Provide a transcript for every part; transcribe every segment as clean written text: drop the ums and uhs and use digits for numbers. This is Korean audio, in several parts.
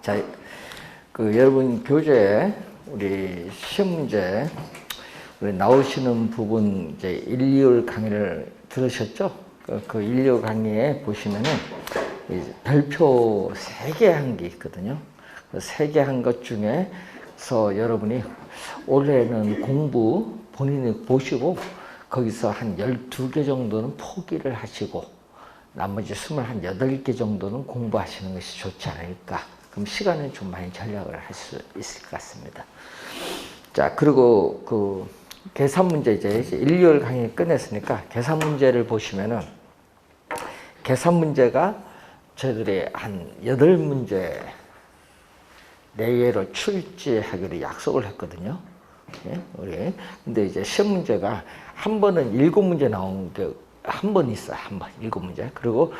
자, 여러분 교재에 우리 시험 문제 우리 나오시는 부분 이제 1, 2월 강의를 들으셨죠? 그 1, 2월 강의에 보시면은 별표 3개 한 게 있거든요. 그 3개 한 것 중에서 여러분이 올해는 공부 본인이 보시고 거기서 한 12개 정도는 포기를 하시고 나머지 28개 정도는 공부하시는 것이 좋지 않을까. 그럼 시간을 좀 많이 절약을 할 수 있을 것 같습니다. 자, 그리고 그 계산 문제 이제 1, 2월 강의 끝냈으니까 계산 문제를 보시면은 계산 문제가 저희들이 한 8문제 내외로 출제하기로 약속을 했거든요. 예? 우리. 근데 이제 시험 문제가 한 번은 7문제 나온 게 한 번 있어요. 한 번. 7문제. 그리고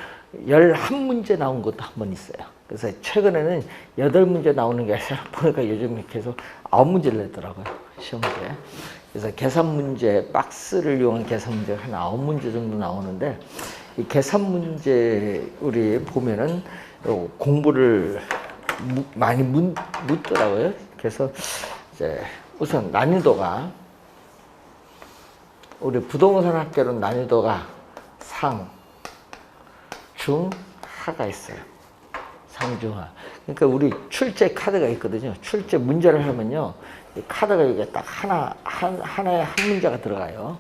11문제 나온 것도 한 번 있어요. 그래서 최근에는 8문제 나오는 게 아니라 보니까 요즘 계속 9문제를 내더라고요. 시험 문제. 그래서 계산 문제, 박스를 이용한 계산 문제가 한 9문제 정도 나오는데 이 계산 문제 우리 보면은 공부를 많이 묻더라고요. 그래서 이제 우선 난이도가 우리 부동산 학교는 난이도가 상, 중, 하가 있어요. 상중하. 그러니까 우리 출제 카드가 있거든요. 출제 문제를 하면요. 이 카드가 이게 딱 하나에 한 문제가 들어가요.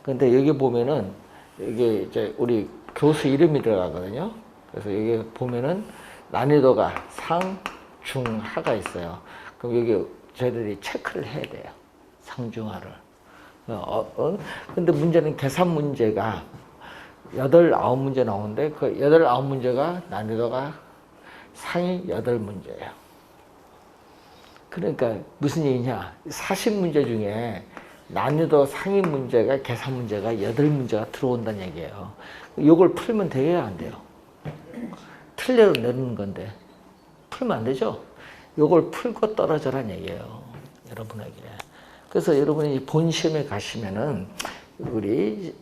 근데 여기 보면은 이게 이제 우리 교수 이름이 들어가거든요. 그래서 여기 보면은 난이도가 상, 중, 하가 있어요. 그럼 여기 저희들이 체크를 해야 돼요. 상중하를. 근데 문제는 계산 문제가 8, 9문제 나오는데 그 8, 9문제가 난이도가 상위 8문제예요. 그러니까 무슨 얘기냐? 40문제 중에 난이도 상위 문제가 계산 문제가 8문제가 들어온다는 얘기예요. 이걸 풀면 돼야 안 돼요. 틀려도 내는 건데 풀면 안 되죠? 이걸 풀고 떨어져란 얘기예요. 여러분에게. 그래서 여러분이 본 시험에 가시면은 우리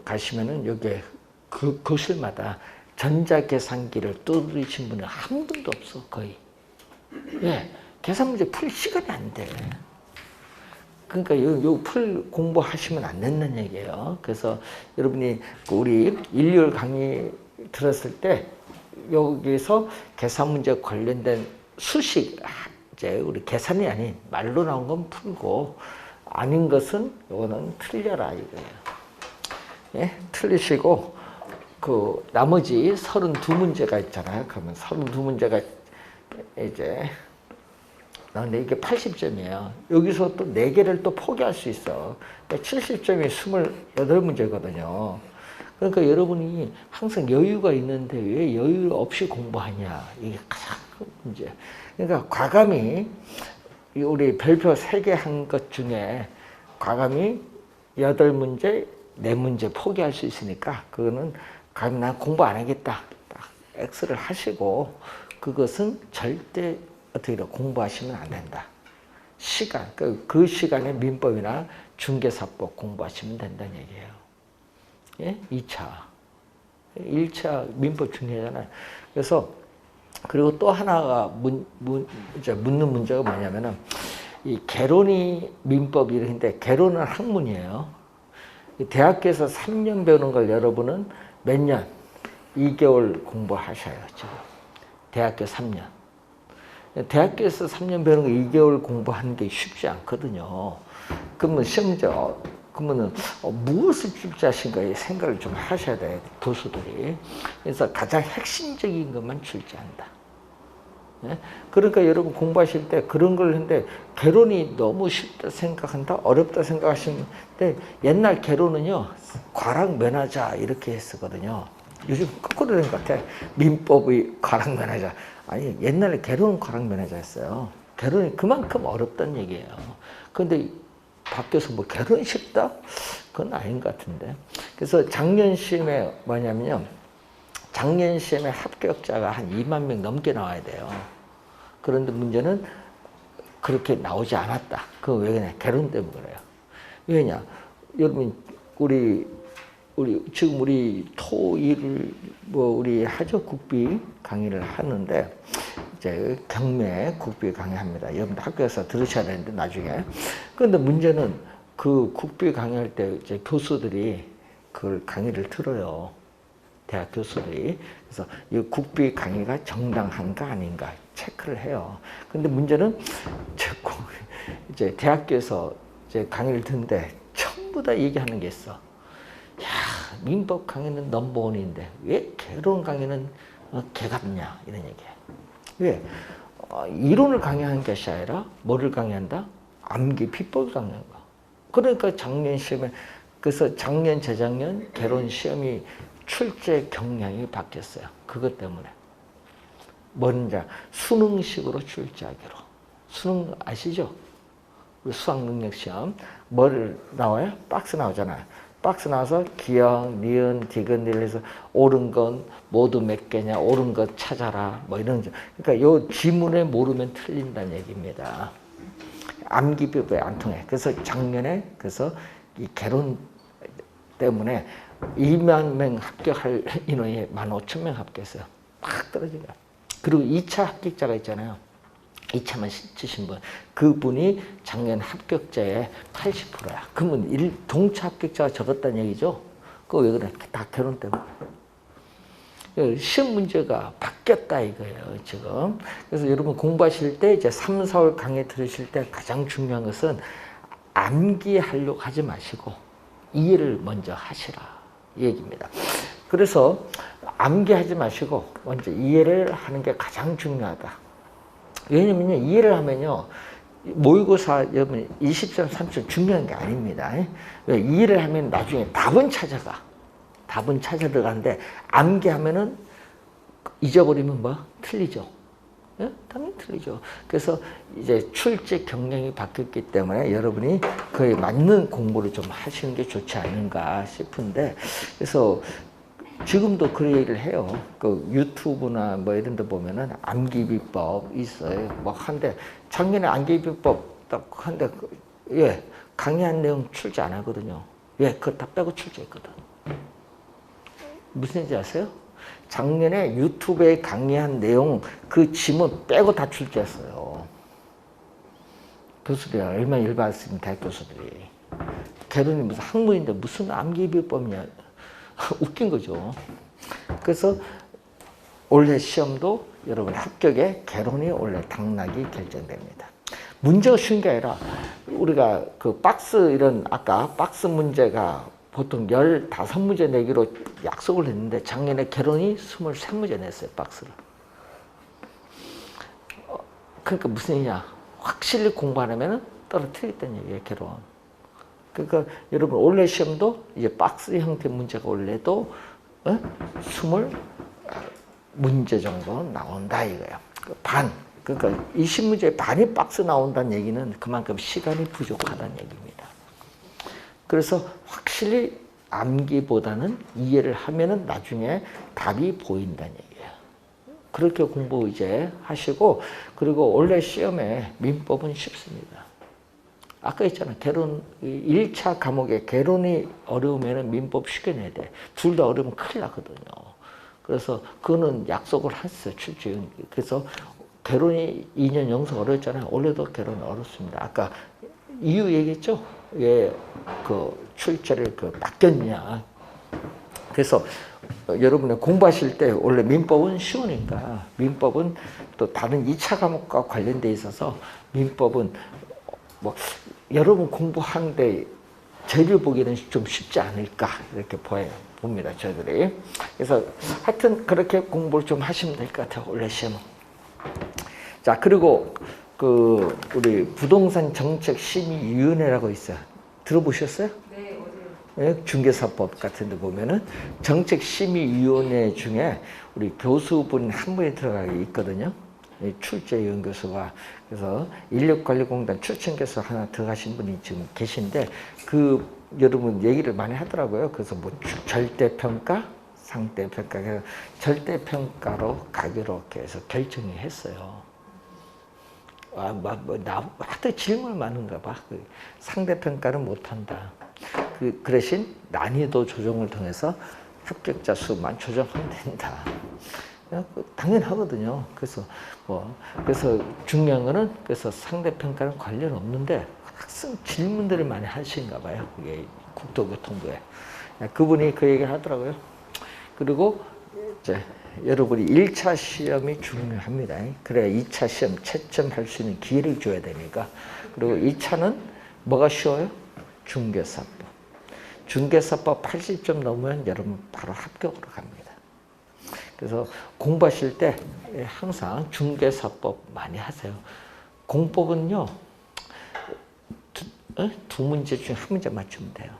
가시면은 여기 그 교실마다 전자계산기를 두드리신 분은 한 분도 없어 거의. 예, 계산 문제 풀 시간이 안 돼. 그러니까 요 풀 공부하시면 안 된다는 얘기예요. 그래서 여러분이 우리 1, 2월 강의 들었을 때 여기서 계산 문제 관련된 수식 이제 우리 계산이 아닌 말로 나온 건 풀고 아닌 것은 이거는 틀려라 이거예요. 예? 틀리시고 그 나머지 32문제가 있잖아요. 그러면 32문제가 이제 근데 이게 80점이에요. 여기서 또 4개를 또 포기할 수 있어. 70점이 28문제거든요. 그러니까 여러분이 항상 여유가 있는데 왜 여유 없이 공부하냐. 이게 가장 큰 문제. 그러니까 과감히 우리 별표 3개 한 것 중에 과감히 8문제, 4문제 포기할 수 있으니까 그거는 감히 난 공부 안 하겠다. 딱 X를 하시고 그것은 절대 어떻게 공부하시면 안 된다. 시간, 그 시간에 민법이나 중개사법 공부하시면 된다는 얘기예요. 예? 2차. 1차 민법 중요하잖아요. 그래서 그리고 또 하나가 이제 묻는 문제가 뭐냐면은 이 개론이 민법 이런데 개론은 학문이에요. 대학교에서 3년 배우는 걸 여러분은 몇 년? 2개월 공부하셔요, 지금. 대학교 3년. 대학교에서 3년 배우는 거 2개월 공부하는 게 쉽지 않거든요. 그러면 시험자, 그러면은 무엇을 출제하신가에 생각을 좀 하셔야 돼요, 교수들이. 그래서 가장 핵심적인 것만 출제한다. 예? 그러니까 여러분 공부하실 때 그런 걸 했는데 개론이 너무 쉽다 생각한다? 어렵다 생각하시는데 옛날 개론은요, 과락면하자 이렇게 했었거든요. 요즘 거꾸로 된 것 같아. 민법의 과락면하자. 아니, 옛날에 개론은 과락면하자였어요. 개론이 그만큼 어렵다는 얘기예요. 그런데 바뀌어서 뭐 개론이 쉽다? 그건 아닌 것 같은데. 그래서 작년 시험에 뭐냐면요. 작년 시험에 합격자가 한 2만 명 넘게 나와야 돼요. 그런데 문제는 그렇게 나오지 않았다. 그거 왜 그러냐? 개론 때문에 그래요. 왜냐? 여러분, 지금 우리 토, 일, 우리 하저국비 강의를 하는데 이제 경매 국비 강의합니다. 여러분들 학교에서 들으셔야 되는데 나중에. 그런데 문제는 그 국비 강의할 때 이제 교수들이 그걸 강의를 들어요. 대학 교수들이. 그래서 이 국비 강의가 정당한가 아닌가 체크를 해요. 근데 문제는 이제 대학교에서 이제 강의를 듣는데 전부 다 얘기하는 게 있어. 야, 민법 강의는 넘버원인데 왜 개론 강의는 개같냐 이런 얘기야. 왜? 이론을 강의하는 것이 아니라 뭐를 강의한다? 암기 비법을 강의하는 거야. 그러니까 작년 시험에 그래서 작년 재작년 개론 시험이 출제 경향이 바뀌었어요. 그것 때문에. 뭔지 수능식으로 출제하기로. 수능 아시죠? 수학 능력 시험 뭐를 나와요? 박스 나오잖아요. 박스 나와서 기역, 니은, 디귿, 릴에서 옳은 건 모두 몇 개냐, 옳은 것 찾아라, 뭐 이런. 그러니까 요 지문에 모르면 틀린다는 얘기입니다. 암기법에 안 통해. 그래서 작년에 그래서 이 개론 때문에 2만 명 합격할 인원이 15,000명 합격했어요. 팍 떨어진 거야. 그리고 2차 합격자가 있잖아요. 2차만 치신 분. 그분이 작년 합격자의 80%야. 그러면 동차 합격자가 적었다는 얘기죠? 그거 왜 그래? 다 결혼 때문에. 시험 문제가 바뀌었다 이거예요, 지금. 그래서 여러분 공부하실 때 이제 3, 4월 강의 들으실 때 가장 중요한 것은 암기하려고 하지 마시고 이해를 먼저 하시라. 이 얘기입니다. 그래서 암기하지 마시고 먼저 이해를 하는 게 가장 중요하다. 왜냐면요, 이해를 하면요, 모의고사 여러분 20점, 30점 중요한 게 아닙니다. 이해를 하면 나중에 답은 찾아가. 답은 찾아 들어가는데 암기하면은 잊어버리면 뭐? 틀리죠. 예? 당연히 틀리죠. 그래서 이제 출제 경향이 바뀌었기 때문에 여러분이 그에 맞는 공부를 좀 하시는 게 좋지 않은가 싶은데, 그래서 지금도 그 얘기를 해요. 그 유튜브나 뭐 이런 데 보면은 암기 비법 있어요. 뭐 한데 작년에 암기 비법 딱 한데 예, 강의한 내용 출제 안 하거든요. 예, 그거 다 빼고 출제했거든. 무슨 얘기인지 아세요? 작년에 유튜브에 강의한 내용 그 지문 빼고 다 출제했어요. 교수들이 얼마나 열받았습니까, 대학 교수들이. 개론이 무슨 학문인데 무슨 암기 비법이냐. 웃긴 거죠. 그래서 올해 시험도 여러분 합격의 개론이 원래 당락이 결정됩니다. 문제가 쉬운 게 아니라 우리가 그 박스 이런 아까 박스 문제가 보통 15문제 내기로 약속을 했는데 작년에 개론이 23문제 냈어요, 박스를. 그러니까 무슨 얘기냐. 확실히 공부 안 하면 떨어뜨리겠다는 얘기예요, 개론. 그러니까 여러분 올해 시험도 이제 박스 형태 문제가 원래도 20문제 정도 나온다 이거예요. 반. 그러니까 20문제에 반이 박스 나온다는 얘기는 그만큼 시간이 부족하다는 얘기입니다. 그래서 확실히 암기보다는 이해를 하면은 나중에 답이 보인다는 얘기예요. 그렇게 공부 이제 하시고, 그리고 원래 시험에 민법은 쉽습니다. 아까 있잖아. 개론, 1차 과목에 개론이 어려우면 민법 쉽게 내야 돼. 둘 다 어려우면 큰일 나거든요. 그래서 그거는 약속을 했어요. 출제. 그래서 개론이 2년 연속 어려웠잖아요. 올해도 개론이 어렵습니다. 아까 이유 얘기했죠? 왜 그 출제를 바뀌었냐. 그래서 여러분이 공부하실 때 원래 민법은 쉬우니까 민법은 또 다른 2차 과목과 관련돼 있어서 민법은 뭐 여러분 공부하는데 저희를 보기에는 좀 쉽지 않을까 이렇게 봅니다, 저희들이. 그래서 하여튼 그렇게 공부를 좀 하시면 될 것 같아요, 올해 시험은. 자, 그리고 그 우리 부동산 정책 심의위원회라고 있어요. 들어보셨어요? 네, 어제요. 중개사법 같은 데 보면은 정책 심의위원회 중에 우리 교수분 한 분이 들어가 있거든요. 출제위원 교수가. 그래서 인력관리공단 출신교수 하나 들어가신 분이 지금 계신데, 그 여러분 얘기를 많이 하더라고요. 그래서 뭐 절대평가, 상대평가, 그래서 절대평가로 가기로 이렇게 해서 결정이 했어요. 하도 질문 많은가 봐. 상대평가는 못한다. 그 대신 난이도 조정을 통해서 합격자 수만 조정하면 된다. 당연하거든요. 그래서 중요한 거는 그래서 상대평가는 관련 없는데 학생 질문들을 많이 하시는가 봐요. 그게 국토교통부에. 그분이 그 얘기를 하더라고요. 그리고 이제 여러분이 1차 시험이 중요합니다. 그래야 2차 시험 채점할 수 있는 기회를 줘야 되니까. 그리고 2차는 뭐가 쉬워요? 중개사법. 중개사법 80점 넘으면 여러분 바로 합격으로 갑니다. 그래서 공부하실 때 항상 중개사법 많이 하세요. 공법은요, 두 문제 중에 한 문제 맞추면 돼요.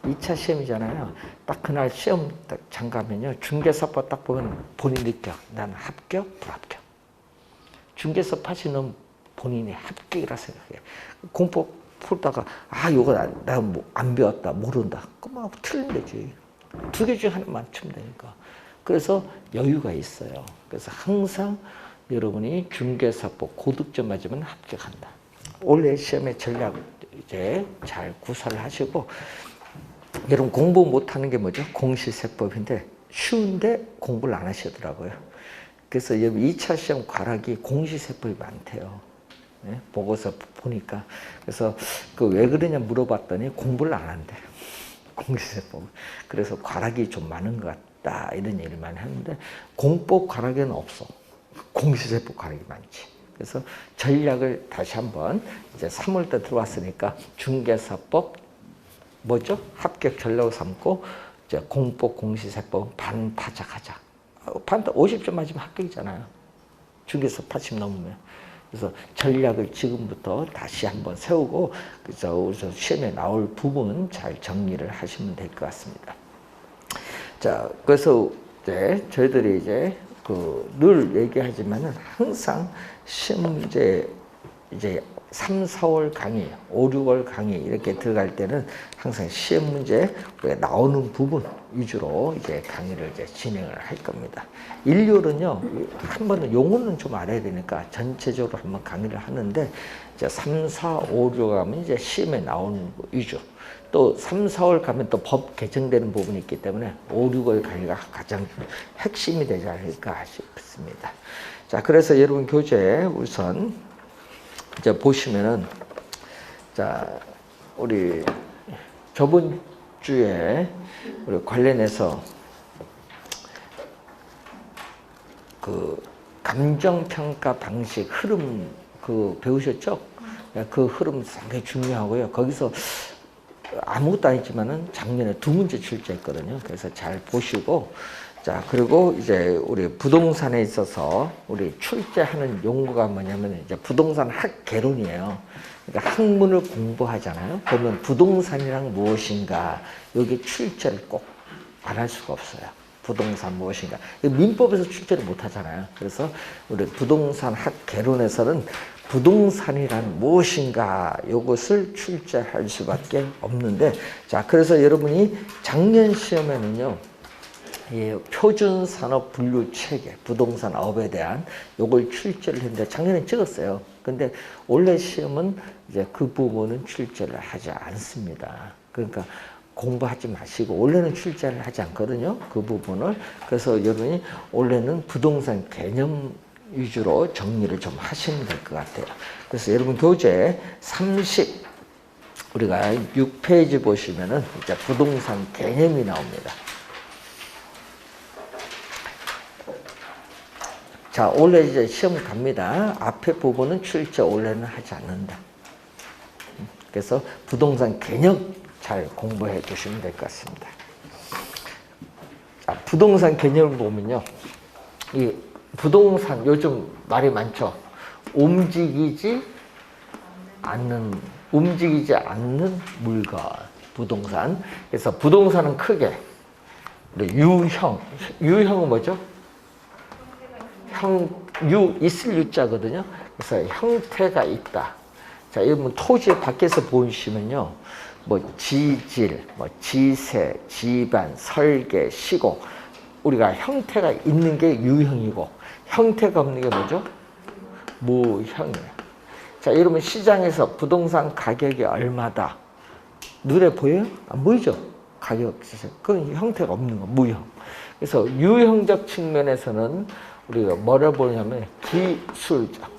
2차 시험이잖아요. 딱 그날 시험 장 가면요, 중개사법 딱 보면 본인이 느껴. 나는 합격, 불합격. 중개사법 하시는 본인이 합격이라 생각해. 공법 풀다가 이거 나 안 배웠다, 모른다. 그럼 틀리면 되지. 두 개 중에 하나 맞추면 되니까. 그래서 여유가 있어요. 그래서 항상 여러분이 중개사법 고득점 맞으면 합격한다. 올해 시험의 전략 이제 잘 구사를 하시고, 여러분 공부 못하는 게 뭐죠? 공시세법인데 쉬운데 공부를 안 하시더라고요. 그래서 여러분 2차 시험 과락이 공시세법이 많대요. 네? 보고서 보니까. 그래서 그 왜 그러냐 물어봤더니 공부를 안 한대. 공시세법. 그래서 과락이 좀 많은 것 같다. 이런 얘기를 많이 하는데 공법 과락에는 없어. 공시세법 과락이 많지. 그래서 전략을 다시 한번 이제 3월달 들어왔으니까 중개사법 뭐죠? 합격 전략을 삼고 이제 공법 공시세법 반타작하자. 반타 50점 맞으면 합격이잖아요. 중개사 80 넘으면. 그래서 전략을 지금부터 다시 한번 세우고 그래서 시험에 나올 부분 잘 정리를 하시면 될 것 같습니다. 자, 그래서 이제 저희들이 이제 늘 얘기하지만은 항상 시험 문제 이제 3, 4월 강의, 5, 6월 강의 이렇게 들어갈 때는 항상 시험 문제 나오는 부분 위주로 이제 강의를 이제 진행을 할 겁니다. 1, 2월은요, 한 번은 용어는 좀 알아야 되니까 전체적으로 한번 강의를 하는데 이제 3, 4, 5, 6 가면 이제 시험에 나오는 위주. 또 3, 4월 가면 또 법 개정되는 부분이 있기 때문에 5, 6월 강의가 가장 핵심이 되지 않을까 싶습니다. 자, 그래서 여러분 교재 우선 이제 보시면은, 자, 우리 저번 주에 우리 관련해서 그 감정평가 방식 흐름 배우셨죠? 그 흐름 상당히 중요하고요. 거기서 아무것도 아니지만은 작년에 2문제 출제했거든요. 그래서 잘 보시고, 자, 그리고 이제 우리 부동산에 있어서 우리 출제하는 용어가 뭐냐면 이제 부동산 학개론이에요. 그러니까 학문을 공부하잖아요. 그러면 부동산이란 무엇인가, 여기 출제를 꼭 안 할 수가 없어요. 부동산 무엇인가. 민법에서 출제를 못 하잖아요. 그래서 우리 부동산 학개론에서는 부동산이란 무엇인가, 이것을 출제할 수밖에 없는데, 자, 그래서 여러분이 작년 시험에는요, 표준산업 분류 체계, 부동산 업에 대한 요걸 출제를 했는데 작년에 찍었어요. 근데 올해 시험은 이제 그 부분은 출제를 하지 않습니다. 그러니까 공부하지 마시고 원래는 출제를 하지 않거든요. 그 부분을. 그래서 여러분이 원래는 부동산 개념 위주로 정리를 좀 하시면 될 것 같아요. 그래서 여러분 교재 30 우리가 6페이지 보시면은 이제 부동산 개념이 나옵니다. 자, 올해 이제 시험 갑니다. 앞에 부분은 출제 올해는 하지 않는다. 그래서 부동산 개념 잘 공부해 두시면 될 것 같습니다. 자, 부동산 개념을 보면요. 이 부동산 요즘 말이 많죠. 움직이지 않는 물건, 부동산. 그래서 부동산은 크게 유형은 뭐죠? 있을 유자거든요. 그래서 형태가 있다. 자, 여러분 토지 밖에서 보시면요, 뭐 지질, 뭐 지세, 지반, 설계, 시공, 우리가 형태가 있는 게 유형이고 형태가 없는 게 뭐죠? 무형이에요. 자, 여러분 시장에서 부동산 가격이 얼마다? 눈에 보여요? 안 보이죠? 가격, 그건 형태가 없는 거, 무형. 그래서 유형적 측면에서는 우리가 뭐라 보냐면 기술적.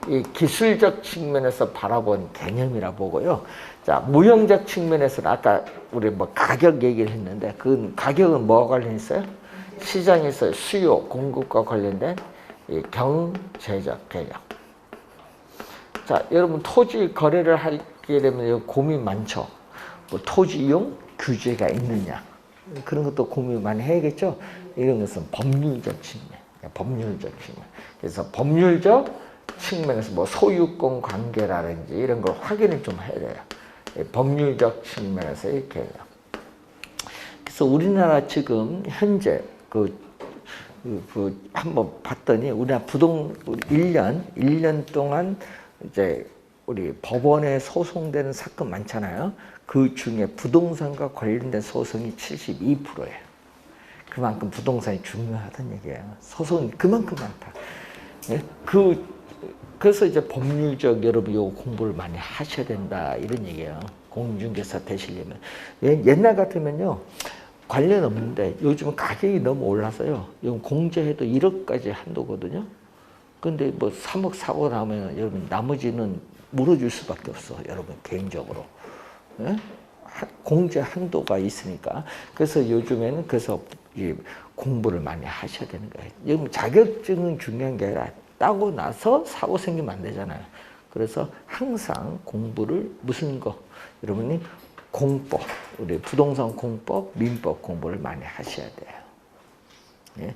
이 기술적 측면에서 바라본 개념이라 보고요. 자, 무형적 측면에서는 아까 우리 뭐 가격 얘기를 했는데 그 가격은 뭐와 관련있어요? 시장에서 수요, 공급과 관련된 이 경제적 개념. 자, 여러분 토지 거래를 하게 되면 고민 많죠. 뭐 토지 이용 규제가 있느냐. 그런 것도 고민 많이 해야겠죠. 이런 것은 법률적 측면. 법률적 측면. 그래서 법률적 측면에서 뭐 소유권 관계라든지 이런 걸 확인을 좀 해야 돼요. 법률적 측면에서의 개념. 그래서 우리나라 지금 현재 한번 봤더니 우리나라 1년 동안 이제 우리 법원에 소송되는 사건 많잖아요. 그 중에 부동산과 관련된 소송이 72%예요. 그만큼 부동산이 중요하다는 얘기예요. 소송이 그만큼 많다. 예? 그래서 이제 법률적 여러분 요 공부를 많이 하셔야 된다 이런 얘기예요. 공인중개사 되시려면. 옛날 같으면요. 관련 없는데 요즘은 가격이 너무 올라서요. 공제해도 1억까지 한도거든요. 근데 뭐 3억 사고 나면 여러분 나머지는 물어줄 수밖에 없어. 여러분 개인적으로. 예? 공제 한도가 있으니까. 그래서 요즘에는 그래서 공부를 많이 하셔야 되는 거예요. 여러분 자격증은 중요한 게 아니라 따고 나서 사고 생기면 안 되잖아요. 그래서 항상 공부를 무슨 거? 여러분이 공법, 우리 부동산 공법, 민법 공부를 많이 하셔야 돼요. 예.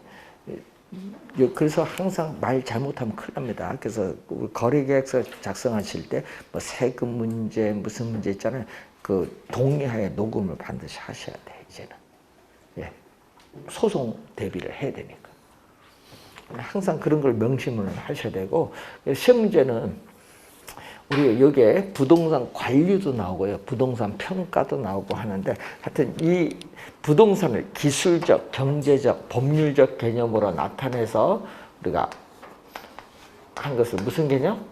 그래서 항상 말 잘못하면 큰일 납니다. 그래서 거래계약서 작성하실 때 뭐 세금 문제, 무슨 문제 있잖아요. 그 동의하에 녹음을 반드시 하셔야 돼, 이제는. 예. 소송 대비를 해야 되니까. 항상 그런 걸 명심을 하셔야 되고, 시험 문제는 우리 여기에 부동산 관리도 나오고요. 부동산 평가도 나오고 하는데 하여튼 이 부동산을 기술적, 경제적, 법률적 개념으로 나타내서 우리가 한 것을 무슨 개념?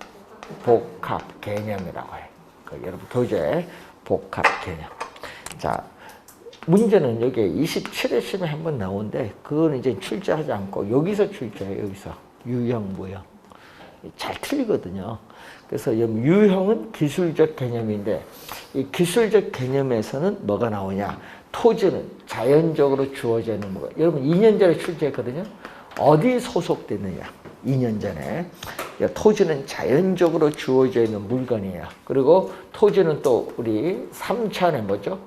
복합 개념이라고 해요. 여러분 교재 복합 개념. 자, 문제는 여기에 27회 시험에 한번 나오는데 그건 이제 출제하지 않고 여기서 출제해요. 여기서 유형, 무형. 잘 틀리거든요. 그래서 유형은 기술적 개념인데 이 기술적 개념에서는 뭐가 나오냐? 토지는 자연적으로 주어져 있는 거. 여러분 2년 전에 출제했거든요. 어디 소속됐느냐? 2년 전에. 토지는 자연적으로 주어져 있는 물건이에요. 그리고 토지는 또 우리 3차원의 뭐죠?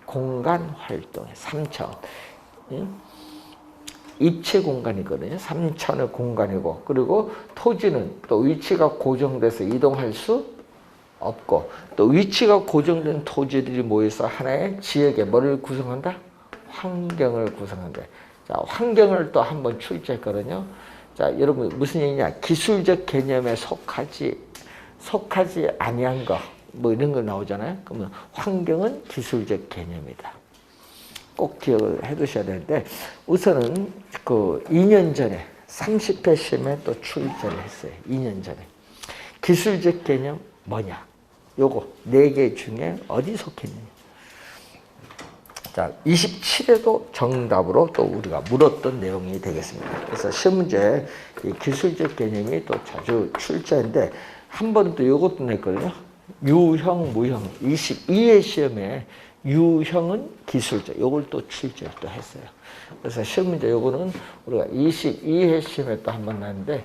공간 활동에 3차원. 입체 공간이거든요. 3차원의 공간이고, 그리고 토지는 또 위치가 고정돼서 이동할 수 없고, 또 위치가 고정된 토지들이 모여서 하나의 지역의 뭐를 구성한다? 환경을 구성한다. 자, 환경을 또 한번 출제했거든요. 자, 여러분 무슨 얘기냐? 기술적 개념에 속하지 아니한 거, 뭐 이런 거 나오잖아요. 그러면 환경은 기술적 개념이다. 꼭 기억을 해 두셔야 되는데, 우선은 그 2년 전에 30회 시험에 또 출제를 했어요. 2년 전에. 기술적 개념 뭐냐? 요거 4개 중에 어디 속했느냐? 자, 27회도 정답으로 또 우리가 물었던 내용이 되겠습니다. 그래서 시험 문제 이 기술적 개념이 또 자주 출제인데, 한 번은 또 요것도 냈거든요. 유형, 무형. 22회 시험에 유형은 기술적, 요걸 또 출제를 또 했어요. 그래서 시험 문제 요거는 우리가 22회 시험에 또 한 번 났는데,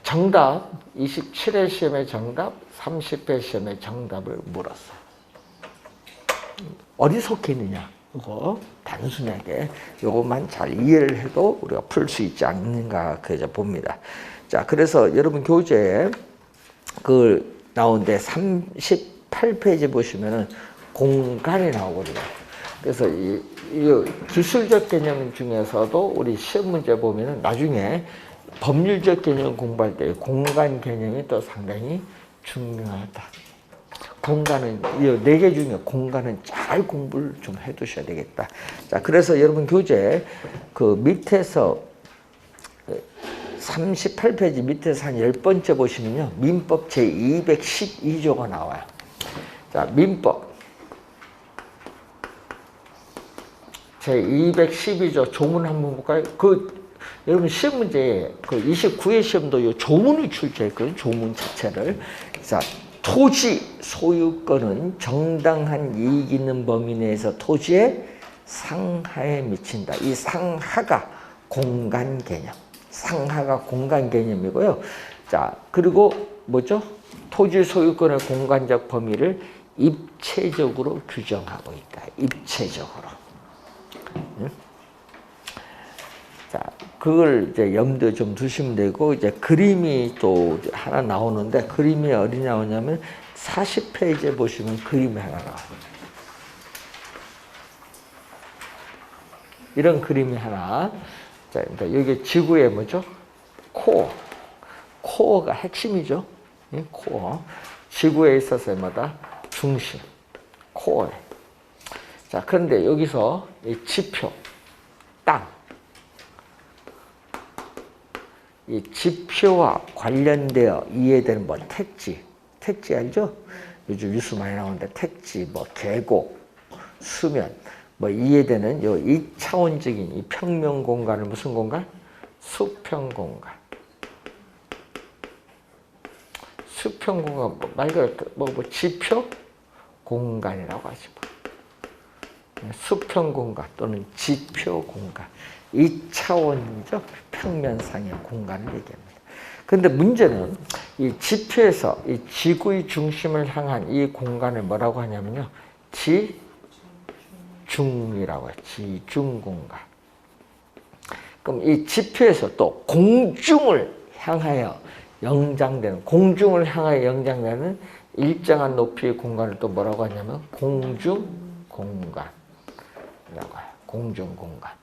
정답, 27회 시험의 정답, 30회 시험의 정답을 물었어요. 어디 속해 있느냐? 이거 단순하게 요것만 잘 이해를 해도 우리가 풀 수 있지 않는가 그저 봅니다. 자, 그래서 여러분 교재에 그 나오는데 38페이지 보시면은 공간이 나오거든요. 그래서 이 기술적 개념 중에서도 우리 시험 문제 보면은 나중에 법률적 개념 공부할 때 공간 개념이 또 상당히 중요하다. 공간은 이 4개 중에 공간은 잘 공부를 좀 해두셔야 되겠다. 자, 그래서 여러분 교재 그 밑에서 38페이지 밑에서 한 10번째 보시면요. 민법 제212조가 나와요. 자, 민법. 제 212조 조문 한번 볼까요? 여러분 시험 문제에 29회 시험도 이 조문을 출제했거든요. 조문 자체를. 자, 토지 소유권은 정당한 이익 있는 범위 내에서 토지의 상하에 미친다. 이 상하가 공간 개념. 상하가 공간 개념이고요. 자, 그리고 뭐죠? 토지 소유권의 공간적 범위를 입체적으로 규정하고 있다. 입체적으로. 응? 자, 그걸 이제 염두에 좀 두시면 되고, 이제 그림이 또 하나 나오는데, 그림이 어디 나오냐면, 40페이지에 보시면 그림이 하나 나와요. 이런 그림이 하나. 자, 그러니까 여기 지구의 뭐죠? 코어. 코어가 핵심이죠. 예? 코어. 지구에 있어서 뭐다? 중심. 코어에. 자, 그런데 여기서 이 지표, 땅. 이 지표와 관련되어 이해되는 뭐 택지. 택지 알죠? 요즘 뉴스 많이 나오는데 택지, 뭐 계곡, 수면, 뭐 이해되는 요 2차원적인 이 평면 공간을 무슨 공간? 수평 공간. 수평 공간, 말 그대로 뭐 지표 공간이라고 하죠. 수평 공간 또는 지표 공간. 2차원이죠. 평면상의 공간을 얘기합니다. 그런데 문제는 이 지표에서 이 지구의 중심을 향한 이 공간을 뭐라고 하냐면요. 지중이라고 해요. 지중 공간. 그럼 이 지표에서 또 공중을 향하여 연장되는, 공중을 향하여 연장되는 일정한 높이의 공간을 또 뭐라고 하냐면 공중 공간이라고 해요. 공중 공간.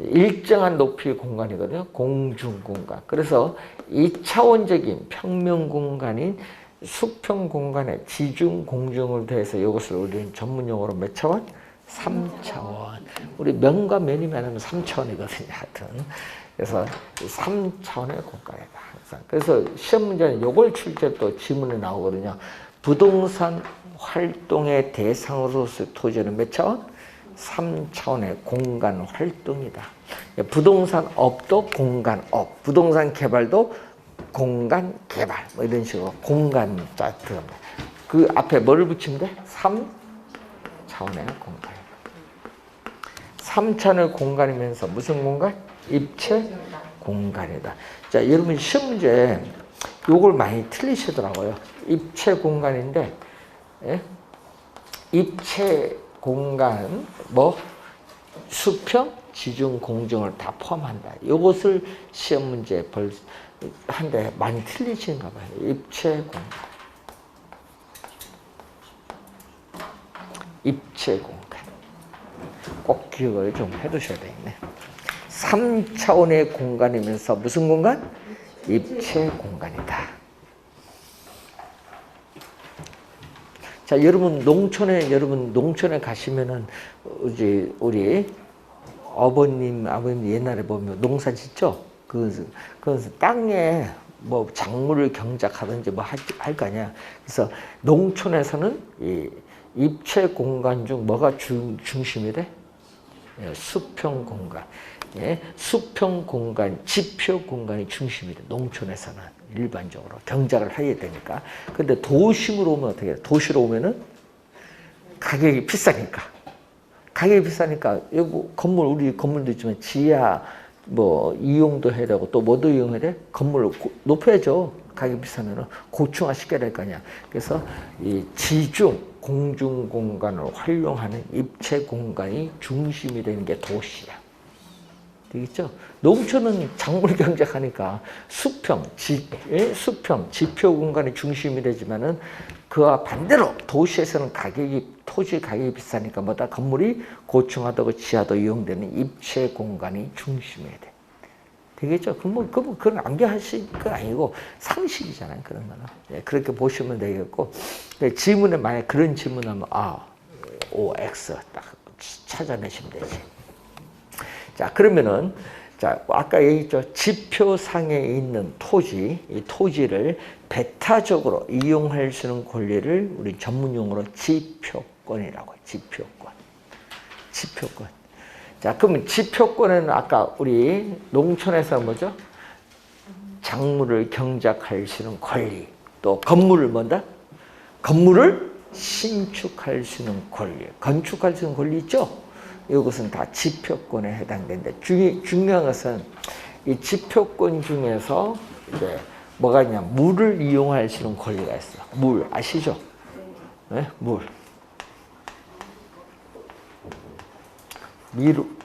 일정한 높이의 공간이거든요. 공중 공간. 그래서 2차원적인 평면 공간인 수평 공간에 지중, 공중을 더해서 이것을 우리는 전문용어로 몇 차원? 3차원. 우리 면과 면이면 하면 3차원이거든요. 하여튼. 그래서 3차원의 공간이다. 항상. 그래서 시험 문제는 이걸 출제 또 지문에 나오거든요. 부동산 활동의 대상으로서 토지는 몇 차원? 3차원의 공간 활동이다. 부동산 업도 공간 업, 부동산 개발도 공간 개발, 뭐 이런 식으로 공간 들어갑니다. 그 앞에 뭐를 붙이면 돼? 3차원의 공간이다. 3차원의 공간이면서 무슨 공간? 입체 공간이다. 자, 여러분 시험 문제 요걸 많이 틀리시더라고요. 입체 공간인데, 예? 입체 공간, 뭐 수평, 지중, 공중을 다 포함한다. 이것을 시험 문제에 한데 많이 틀리시는가 봐요. 입체 공간. 입체 공간. 꼭 기억을 좀 해두셔야 되겠네. 3차원의 공간이면서 무슨 공간? 입체 공간이다. 자, 여러분 농촌에 가시면은 이제 우리 어머님, 아버님 옛날에 보면 농사 짓죠? 그 땅에 뭐 작물을 경작하든지 뭐 할 거 아니야. 그래서 농촌에서는 이 입체 공간 중 뭐가 중심이래? 예, 수평 공간. 예, 수평 공간, 지표 공간이 중심이 돼. 농촌에서는 일반적으로 경작을 해야 되니까. 근데 도심으로 오면 어떻게 돼? 도시로 오면은 가격이 비싸니까. 가격이 비싸니까 여기 건물, 우리 건물도 있지만 지하 뭐 이용도 해야 되고 또 뭐도 이용해야 돼? 건물을 높여야죠. 가격이 비싸면은 고층화 시켜야 될 거 아니야. 그래서 이 지중, 공중 공간을 활용하는 입체 공간이 중심이 되는 게 도시야. 되겠죠? 농촌은 작물 경작하니까 수평, 지표 공간이 중심이 되지만은 그와 반대로 도시에서는 토지 가격이 비싸니까 뭐다 건물이 고층화되고 지하도 이용되는 입체 공간이 중심이어야 돼. 되겠죠? 그건 암기하실 거 아니고 상식이잖아요. 그런 거는. 예, 그렇게 보시면 되겠고. 지문에 만약 그런 질문하면 OX 딱 찾아내시면 되지. 자, 그러면은, 자, 아까 얘기했죠. 지표상에 있는 토지, 이 토지를 배타적으로 이용할 수 있는 권리를 우리 전문용어로 지표권이라고 해요. 지표권. 지표권. 자, 그러면 지표권에는 아까 우리 농촌에서 뭐죠? 작물을 경작할 수 있는 권리, 또 건물을 뭔다? 건물을 신축할 수 있는 권리, 건축할 수 있는 권리 있죠? 이것은 다 지표권에 해당되는데 중요한 것은 이 지표권 중에서 이제 뭐가 있냐? 물을 이용할 수 있는 권리가 있어. 물 아시죠? 네?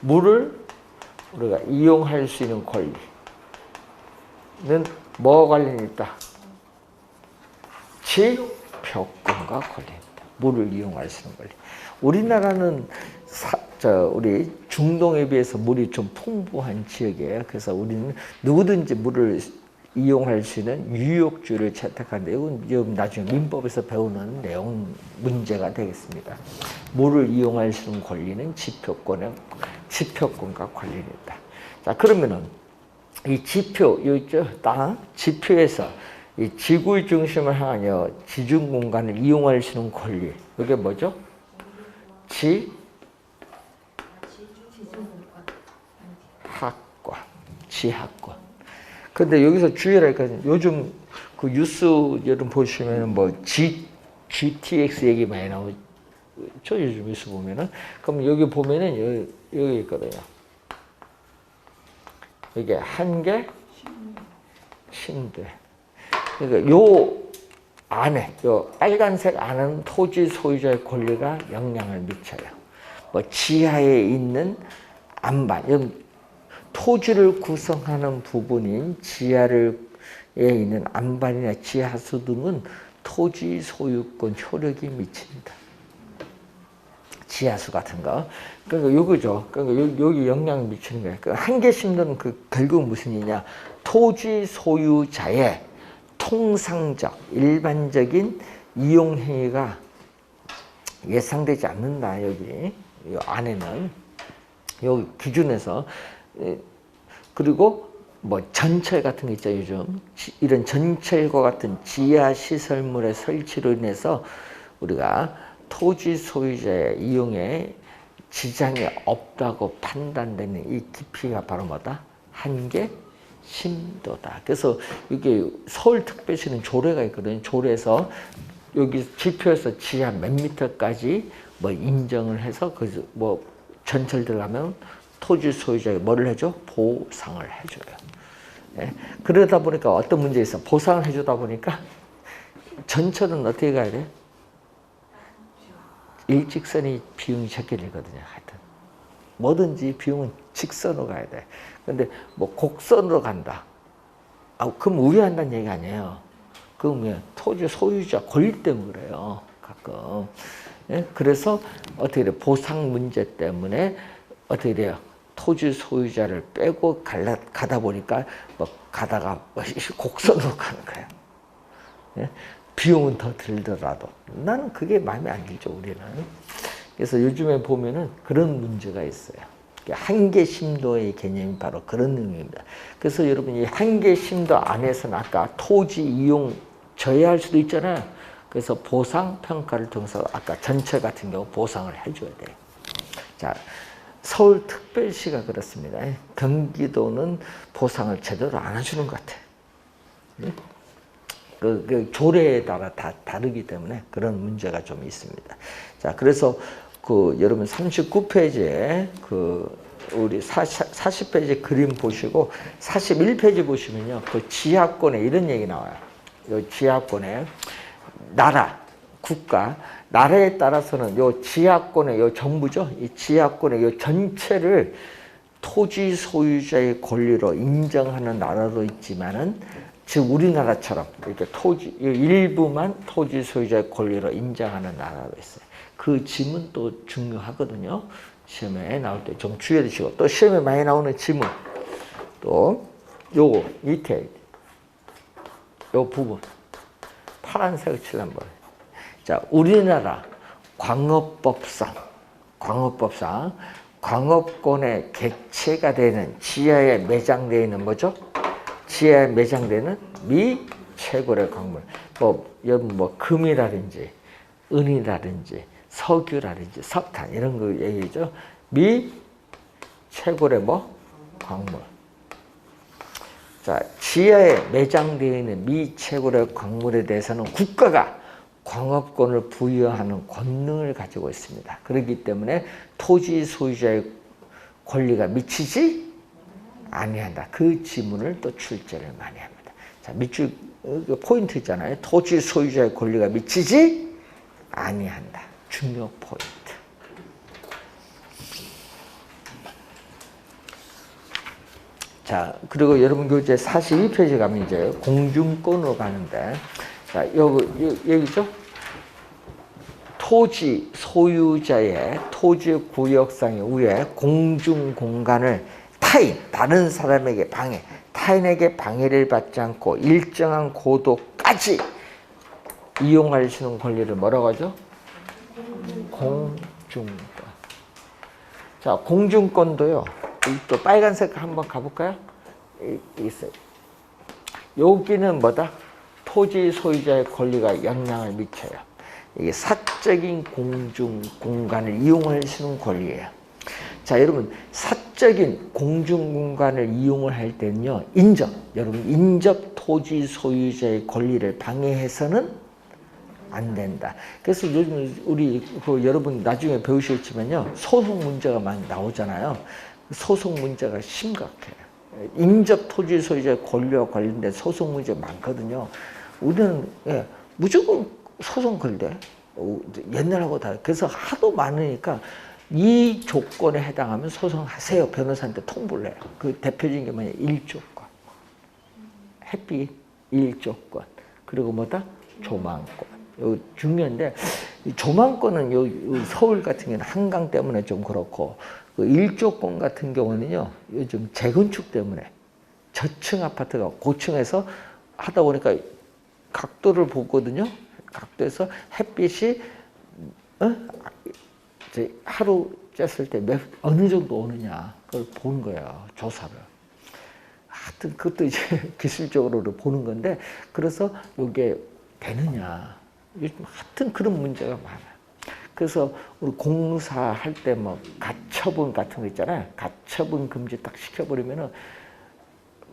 물을 우리가 이용할 수 있는 권리는 뭐와 관련이 있다? 지표권과 관련이 있다. 물을 이용할 수 있는 권리. 우리나라는 우리 중동에 비해서 물이 좀 풍부한 지역이에요. 그래서 우리는 누구든지 물을 이용할 수 있는 유역주를 채택하는데 이건 나중에 민법에서 배우는 내용 문제가 되겠습니다. 물을 이용할 수 있는 권리는 지표권과 관련이 있다. 자, 그러면은 이 지표, 있죠? 땅, 지표에서 이 지구의 중심을 향하여 지중 공간을 이용할 수 있는 권리. 이게 뭐죠? 지하권. 근데 여기서 주의랄까, 요즘 그 뉴스 여러분 보시면은 뭐 GTX 얘기 많이 나오죠. 요즘 뉴스 보면은. 그럼 여기 보면은 여기 있거든요. 이게 한계 신대. 그러니까 요 안에, 요 빨간색 안은 토지 소유자의 권리가 영향을 미쳐요. 뭐 지하에 있는 안반, 토지를 구성하는 부분인 지하에 있는 안반이나 지하수 등은 토지 소유권 효력이 미칩니다. 지하수 같은 거. 그러니까 요거죠. 그러니까 여기 영향을 미치는 거예요. 그 한계 심도는 결국 무슨 일이냐? 토지 소유자의 통상적, 일반적인 이용 행위가 예상되지 않는다. 여기 이 안에는 여기 기준에서. 그리고 뭐 전철 같은 거 있죠. 요즘 이런 전철과 같은 지하 시설물의 설치로 인해서 우리가 토지 소유자의 이용에 지장이 없다고 판단되는 이 깊이가 바로 뭐다? 한계 심도다. 그래서 이게 서울특별시는 조례가 있거든요. 조례에서 여기 지표에서 지하 몇 미터까지 뭐 인정을 해서 그 뭐 전철 들어가면 토지 소유자에게 뭐를 해줘? 보상을 해줘요. 예? 그러다 보니까 어떤 문제 있어? 보상을 해주다 보니까 전철은 어떻게 가야 돼? 일직선이 비용이 적게 들거든요. 하여튼 뭐든지 비용은 직선으로 가야 돼. 근데 뭐 곡선으로 간다. 그럼 우회한다는 얘기 아니에요. 그러면 토지 소유자 권리 때문에 그래요. 가끔. 예? 그래서 어떻게 돼? 보상 문제 때문에 어떻게 돼요? 토지 소유자를 빼고 가다 보니까 뭐 가다가 곡선으로 가는 거예요. 예? 비용은 더 들더라도 나는 그게 마음에 안 들죠. 우리는. 그래서 요즘에 보면은 그런 문제가 있어요. 한계 심도의 개념이 바로 그런 의미입니다. 그래서 여러분 이 한계 심도 안에서는 아까 토지 이용 저해할 수도 있잖아요. 그래서 보상 평가를 통해서 아까 전철 같은 경우 보상을 해줘야 돼요. 자, 서울특별시가 그렇습니다. 경기도는 보상을 제대로 안 해주는 것 같아. 그 조례에 따라 다 다르기 때문에 그런 문제가 좀 있습니다. 자, 그래서 여러분 39페이지에 우리 40페이지 그림 보시고 41페이지 보시면요. 그 지하권에 이런 얘기 나와요. 이 지하권에 나라, 국가, 나라에 따라서는 요 지하권의 요 정부죠. 이 지하권의 요 전체를 토지 소유자의 권리로 인정하는 나라도 있지만은 즉 우리나라처럼 이렇게 일부만 토지 소유자의 권리로 인정하는 나라도 있어요. 그 지문 또 중요하거든요. 시험에 나올 때 좀 주의해 주시고 또 시험에 많이 나오는 지문 또 요거 밑에 요 부분 파란색을 칠한 번. 자, 우리나라 광업법상 광업권의 객체가 되는 지하에 매장되어 있는 뭐죠? 지하에 매장되는 미 최고의 광물. 뭐 금이라든지 은이라든지 석유라든지 석탄 이런 거 얘기죠. 미 채굴의 뭐? 광물. 자, 지하에 매장되어 있는 미채굴의 광물에 대해서는 국가가 광업권을 부여하는 권능을 가지고 있습니다. 그렇기 때문에 토지 소유자의 권리가 미치지 아니한다. 그 지문을 또 출제를 많이 합니다. 자, 밑줄 포인트 있잖아요. 토지 소유자의 권리가 미치지 아니한다. 중요 포인트. 자, 그리고 여러분 교재 42페이지 가면 이제 공중권으로 가는데, 자, 여기죠? 토지 소유자의 토지 구역상의 위에 공중 공간을 다른 사람에게 타인에게 방해를 받지 않고 일정한 고도까지 이용할 수 있는 권리를 뭐라고 하죠? 공중권. 자, 공중권도요. 또 빨간색 한번 가볼까요? 있어요. 여기는 뭐다? 토지 소유자의 권리가 영향을 미쳐요. 이게 사적인 공중 공간을 이용할 수 있는 권리예요. 자, 여러분, 사적인 공중 공간을 이용을 할 때는요, 여러분, 인접 토지 소유자의 권리를 방해해서는 안 된다. 그래서 요즘 우리 여러분 나중에 배우시겠지만요, 소송 문제가 많이 나오잖아요. 소송 문제가 심각해요. 인접 토지 소유자의 권리와 관련된 소송 문제 많거든요. 우리는 무조건 소송 걸대. 옛날하고 다르. 그래서 하도 많으니까 이 조건에 해당하면 소송하세요. 변호사한테 통보를 해요. 그 대표적인 게 뭐냐? 1조건. 햇빛 1조건. 그리고 뭐다? 조망권. 요 중요한데, 이 조망권은 요 서울 같은 경우는 한강 때문에 좀 그렇고, 그 1조권 같은 경우는요, 요즘 재건축 때문에 저층 아파트가 고층에서 하다 보니까 각도를 보거든요. 각도에서 햇빛이 하루 쬐을 때 어느 정도 오느냐 그걸 보는 거예요. 조사를. 하여튼 그것도 이제 기술적으로 보는 건데, 그래서 이게 되느냐. 요즘 하여튼 그런 문제가 많아요. 그래서 우리 공사할 때 뭐 가처분 같은 거 있잖아요. 가처분 금지 딱 시켜버리면은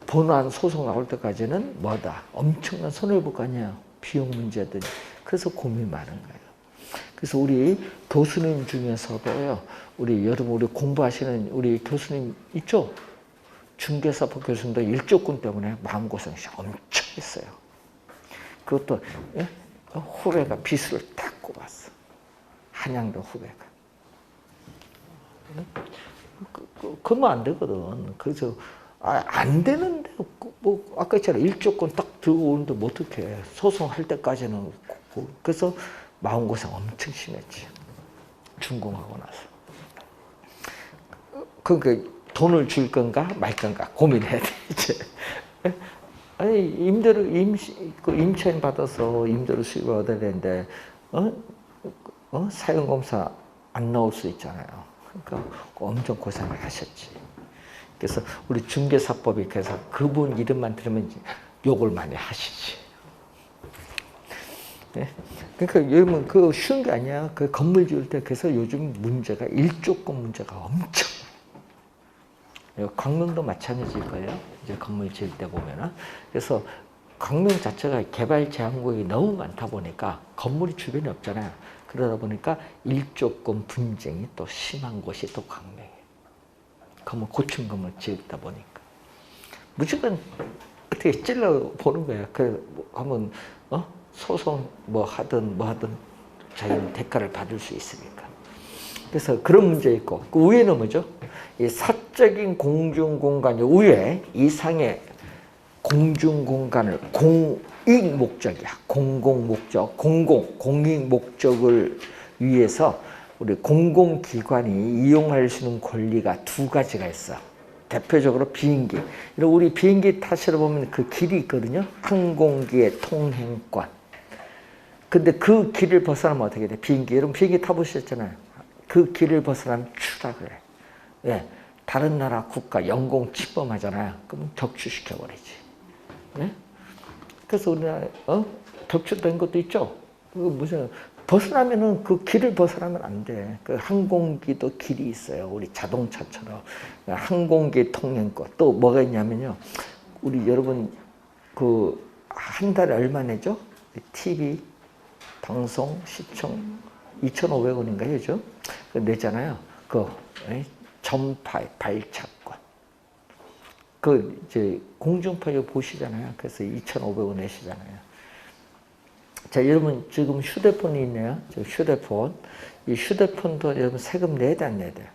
본안 소송 나올 때까지는 뭐다? 엄청난 손해를 볼 거 아니에요. 비용 문제든. 그래서 고민이 많은 거예요. 그래서 우리 교수님 중에서도요, 우리 공부하시는 우리 교수님 있죠? 중개사법 교수님도 1조건 때문에 마음고생이 엄청 했어요. 그것도 후배가 비수를 딱 꼽았어. 한양도 후배가. 그러면 안 되거든. 그래서 안 되는데 뭐 아까 있잖아. 1조건 딱 들고 오는데 뭐 어떡해. 소송할 때까지는. 그래서 마음고생 엄청 심했지. 준공하고 나서. 그러니까 돈을 줄 건가 말 건가 고민해야 돼 이제. 아니 임차인 받아서 임대료 수익을 얻어야 되는데 사용검사 안 나올 수 있잖아요. 그러니까 엄청 고생을 하셨지. 그래서 우리 중개사법이 그래서 그분 이름만 들으면 욕을 많이 하시지. 네? 그러니까 여러분 그 쉬운 게 아니야. 그 건물 지을 때 그래서 요즘 문제가 1조건 문제가 엄청. 강릉도 마찬가지일 거예요. 이제 건물 지을 때 보면은. 그래서 강릉 자체가 개발 제한구역이 너무 많다 보니까 건물이 주변에 없잖아요. 그러다 보니까 1조건 분쟁이 또 심한 곳이 또 강릉이에요. 건물 고층 건물 지었다 보니까 무조건 어떻게 찔러 보는 거야. 그 하면 소송 뭐 하든 자기는 대가를 받을 수 있으니까. 그래서 그런 문제 있고 그 위에는 뭐죠? 이 사적인 공중 공간 위에 이상의 공중 공간을 공익 목적이야. 공공 목적, 공익 목적을 위해서 우리 공공기관이 이용할 수 있는 권리가 두 가지가 있어. 대표적으로 비행기. 우리 비행기 타시러 보면 그 길이 있거든요. 항공기의 통행권. 근데 그 길을 벗어나면 어떻게 돼? 비행기. 여러분 비행기 타보셨잖아요. 그 길을 벗어나면 추락을 해. 예. 다른 나라 국가 영공 침범하잖아요. 그럼 격추시켜버리지. 예? 그래서 우리나라 격추된 것도 있죠. 그 무슨 벗어나면은 그 길을 벗어나면 안 돼. 그 항공기도 길이 있어요. 우리 자동차처럼. 항공기 통행권. 또 뭐가 있냐면요. 우리 여러분 그 한 달에 얼마 내죠? TV 방송 시청 2,500원인가 요즘? 그 내잖아요. 그 전파 발차권. 그 이제 공중파 보시잖아요. 그래서 2,500원 내시잖아요. 자, 여러분 지금 휴대폰이 있네요. 저 휴대폰. 이 휴대폰도 여러분 세금 내야 돼, 안 내야 돼요?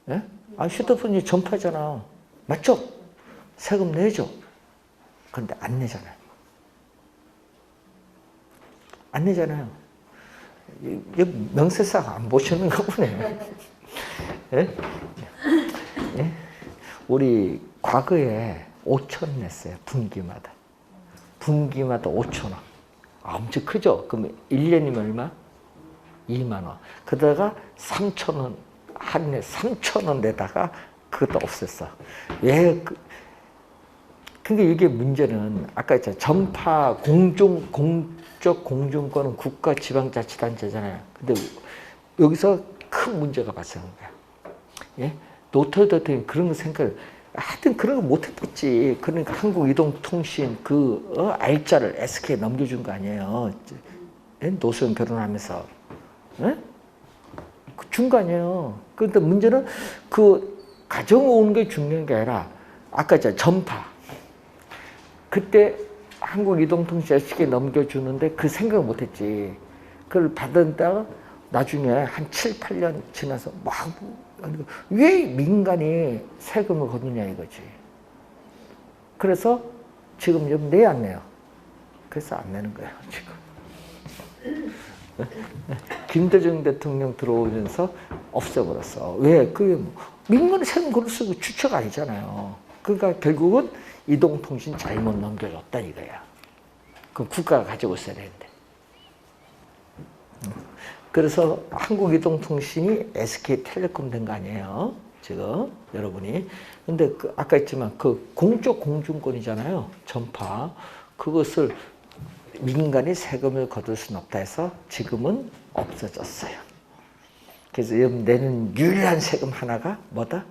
예? 아, 휴대폰이 전파잖아. 맞죠? 세금 내죠. 그런데 안 내잖아요. 안 내잖아요. 명세상 안 보시는가 보네. 예? 예? 우리 과거에 5천 냈어요. 분기마다. 분기마다 5천 원. 엄청 크죠? 그럼 1년이면 얼마? 2만 원. 그러다가 3천 원, 한 해 3천 원 내다가 그것도 없앴어. 왜? 근데 이게 문제는 아까 했잖아요. 전파 공적 공중권은 국가 지방자치단체잖아요. 근데 여기서 큰 문제가 발생한 거야. 예? 노태우 대통령이 그런 거 생각을 하여튼 그런 거 못했겠지. 그러니까 한국이동통신 알짜를 SK에 넘겨준 거 아니에요. 노수현 결혼하면서. 예? 준 거 아니에요. 그런데 문제는 그 가져오는 게 중요한 게 아니라 아까 전파. 그때 한국이동통신 SK에 넘겨주는데 그 생각을 못했지. 그걸 받았다가 나중에 한 7, 8년 지나서 왜 민간이 세금을 걷느냐 이거지. 그래서 지금 좀 내야 안 내요. 그래서 안 내는 거예요, 지금. 김대중 대통령 들어오면서 없애버렸어. 왜? 민간이 세금 걷을 수 있는 주체가 아니잖아요. 그러니까 결국은 이동통신 잘못 넘겨줬다 이거야. 그럼 국가가 가지고 있어야 되는데. 그래서 한국이동통신이 SK텔레콤 된 거 아니에요. 지금 여러분이. 근데 아까 했지만 그 공적 공중권이잖아요. 전파. 그것을 민간이 세금을 거둘 수는 없다 해서 지금은 없어졌어요. 그래서 여러분 내는 유일한 세금 하나가 뭐다?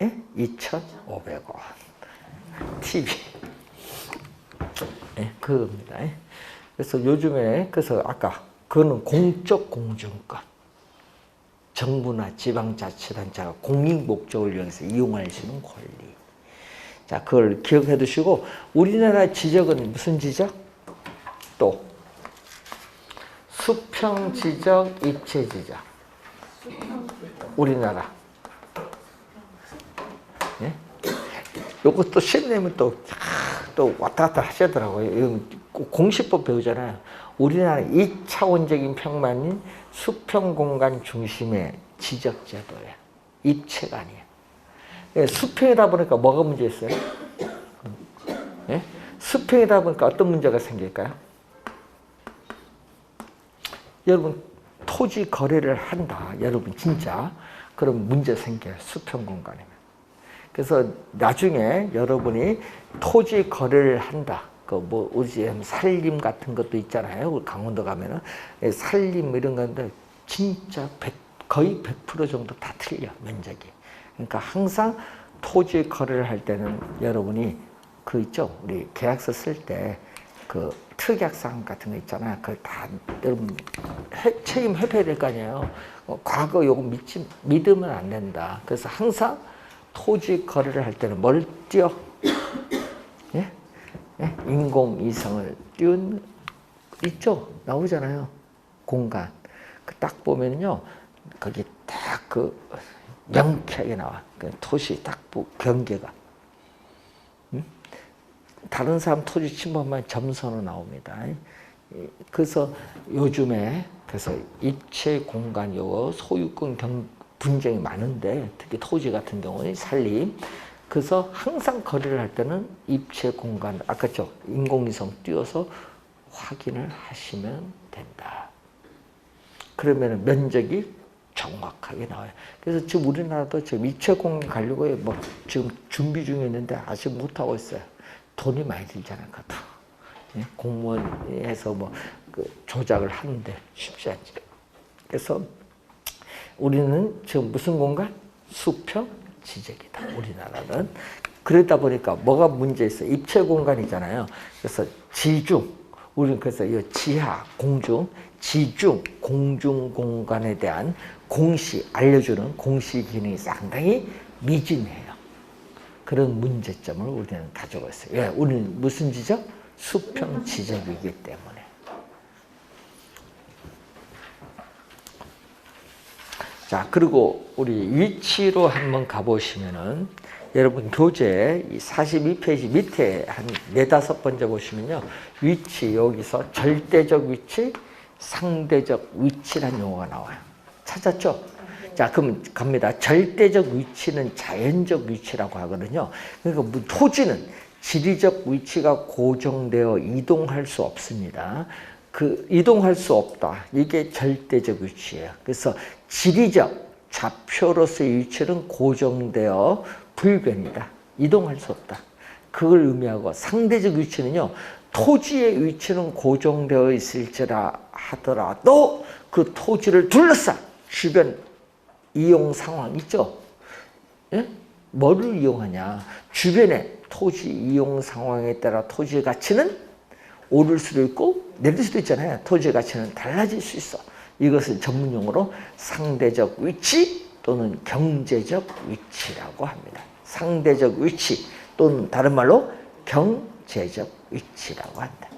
예? 2,500원. TV. 예, 그겁니다. 그래서 요즘에, 그래서 아까, 그거는 공적 공중권. 정부나 지방자치단체가 공익 목적을 위해서 이용할 수 있는 권리. 자, 그걸 기억해 두시고, 우리나라 지적은 무슨 지적? 또, 수평 지적, 입체 지적. 우리나라. 예? 요것도 시험 내면 또 왔다 갔다 하시더라고요. 공시법 배우잖아요. 우리나라 2차원적인 평만인 수평공간 중심의 지적제도예요. 입체가 아니에요. 예, 수평이다 보니까 뭐가 문제 있어요? 예? 수평이다 보니까 어떤 문제가 생길까요? 여러분 토지 거래를 한다. 여러분 진짜. 그럼 문제 생겨요. 수평공간이면. 그래서 나중에 여러분이 토지 거래를 한다. 우리 집 산림 같은 것도 있잖아요. 강원도 가면은 산림 이런 건데 진짜 거의 100% 정도 다 틀려 면적이. 그러니까 항상 토지 거래를 할 때는 여러분이 있죠. 우리 계약서 쓸 때 특약사항 같은 거 있잖아요. 그걸 다 여러분 책임 회피해야 될 거 아니에요. 과거 요거 믿으면 안 된다. 그래서 항상 토지 거래를 할 때는 뭘 띄워? 예? 예? 인공위성을 띄운 있죠? 나오잖아요. 공간. 딱 보면요. 거기 딱 명쾌하게 나와. 토시 딱 경계가. 다른 사람 토지 침범하면 점선으로 나옵니다. 그래서 요즘에 입체 공간 소유권 분쟁이 많은데 특히 토지 같은 경우는 산림. 그래서 항상 거래를 할 때는 입체 공간, 아까죠? 인공위성 띄워서 확인을 하시면 된다. 그러면 면적이 정확하게 나와요. 그래서 지금 우리나라도 지금 입체 공간 가려고 지금 준비 중에 있는데 아직 못하고 있어요. 돈이 많이 들잖아요. 그것도. 공무원에서 뭐 그 조작을 하는데 쉽지 않지. 그래서 우리는 지금 무슨 공간? 수평 지적이다. 우리나라는. 그러다 보니까 뭐가 문제 있어? 입체 공간이잖아요. 그래서 지중, 우리는 그래서 이 지하, 공중, 지중, 공중 공간에 대한 공시, 알려주는 공시 기능이 상당히 미진해요. 그런 문제점을 우리는 가지고 있어요. 왜? 우리는 무슨 지적? 수평 지적이기 때문에. 자, 그리고 우리 위치로 한번 가보시면은, 여러분 교재 42페이지 밑에 한 4, 5번째 보시면요. 위치, 여기서 절대적 위치, 상대적 위치란 용어가 나와요. 찾았죠? 자, 그럼 갑니다. 절대적 위치는 자연적 위치라고 하거든요. 그러니까 토지는 지리적 위치가 고정되어 이동할 수 없습니다. 그 이동할 수 없다. 이게 절대적 위치예요. 그래서 지리적 좌표로서의 위치는 고정되어 불변이다. 이동할 수 없다. 그걸 의미하고, 상대적 위치는요. 토지의 위치는 고정되어 있을지라 하더라도 그 토지를 둘러싼 주변 이용 상황 있죠? 예? 뭐를 이용하냐? 주변의 토지 이용 상황에 따라 토지의 가치는 오를 수도 있고 내릴 수도 있잖아요. 토지의 가치는 달라질 수 있어. 이것을 전문용어로 상대적 위치 또는 경제적 위치라고 합니다. 상대적 위치 또는 다른 말로 경제적 위치라고 한다.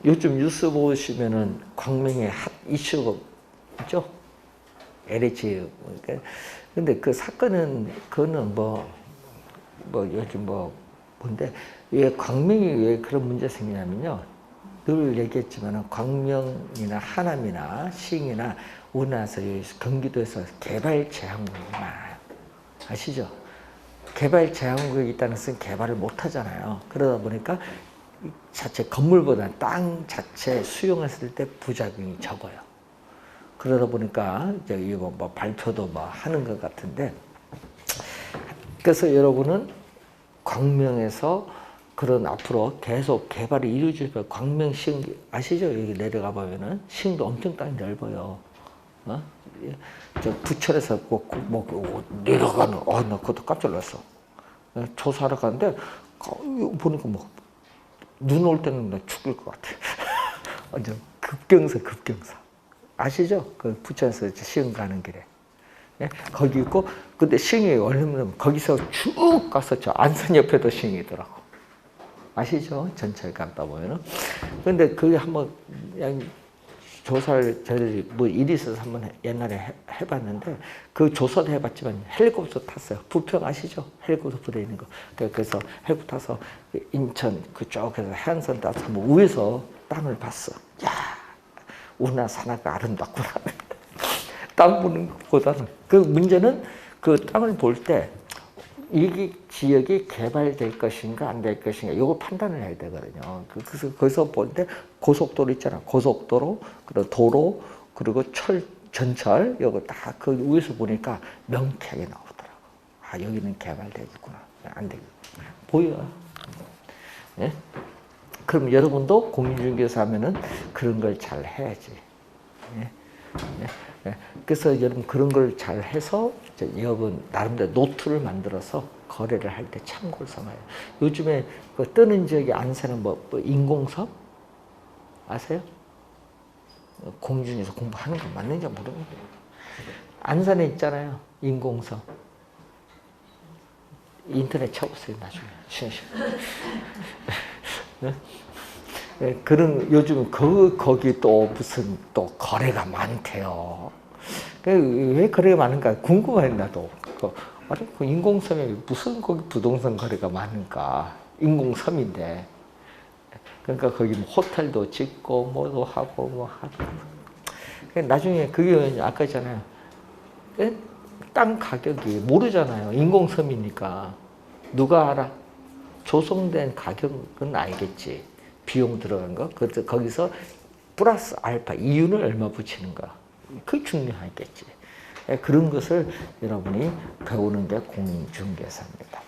요즘 뉴스 보시면은 광명의 핫 이슈가 있죠? LH. 근데 그 사건은, 그거는 요즘 뭔데, 왜 광명이 왜 그런 문제 생기냐면요. 늘 얘기했지만 광명이나 하남이나 시흥이나 우리나라에서 경기도에서 개발 제한구역이 많아요. 아시죠? 개발 제한구역이 있다는 것은 개발을 못 하잖아요. 그러다 보니까 자체 건물보다 땅 자체 수용했을 때 부작용이 적어요. 그러다 보니까 이제 이거 발표도 하는 것 같은데, 그래서 여러분은 광명에서 그런 앞으로 계속 개발이 이루어질 거예요. 광명 시흥 아시죠? 여기 내려가 보면은 시흥도 엄청 땅이 넓어요. 저 부천에서 내려가는, 나 그것도 깜짝 놀랐어. 조사하러 가는데 보니까 눈 올 때는 나 죽을 것 같아. 완전 급경사. 아시죠? 그 부천에서 시흥 가는 길에. 예? 거기 있고, 근데 시흥이 원래는 거기서 쭉 가서 저 안산 옆에도 시흥이더라고. 아시죠? 전철 갔다 보면은. 근데 그게 한번 그냥 조사를 저희들이 일이 있어서 한번 옛날에 해봤는데, 그 조사도 해봤지만 헬리콥터 탔어요. 부평 아시죠? 헬리콥터 부대 있는 거. 그래서 헬리콥터 타서 인천 그쪽에서 해안선 따서 한번 위에서 땅을 봤어. 야, 우리나라 산하가 아름답구나. 땅 보는 것보다는. 그 문제는 그 땅을 볼 때 이 지역이 개발될 것인가 안 될 것인가 이거 판단을 해야 되거든요. 그래서 거기서 볼 때 고속도로 있잖아. 고속도로, 그리고 도로, 그리고 전철 이거 다 그 위에서 보니까 명쾌하게 나오더라고. 아, 여기는 개발되겠구나. 안 되겠구나. 보여요. 예? 그럼 여러분도 공인중개사 하면은 그런 걸 잘 해야지. 예? 예? 예. 그래서 여러분 그런 걸 잘 해서 여러분 나름대로 노트를 만들어서 거래를 할 때 참고를 삼아요. 요즘에 그 뜨는 지역에 안산은 인공섬 아세요? 공중에서 공부하는 거 맞는지 모르겠는데 안산에 있잖아요. 인공섬. 인터넷 쳐보세요. 나중에. 네? 그런 요즘 거기 또 무슨 또 거래가 많대요. 왜 거래가 많은가 궁금해 나도. 그 인공섬에 무슨 거기 부동산 거래가 많은가? 인공섬인데. 그러니까 거기 호텔도 짓고 뭐도 하고 나중에 그게 아까 있잖아요. 땅 가격이 모르잖아요. 인공섬이니까 누가 알아? 조성된 가격은 알겠지. 비용 들어간 거. 거기서 플러스 알파 이윤을 얼마 붙이는가. 그게 중요하겠지. 그런 것을 여러분이 배우는 게 공중개사입니다.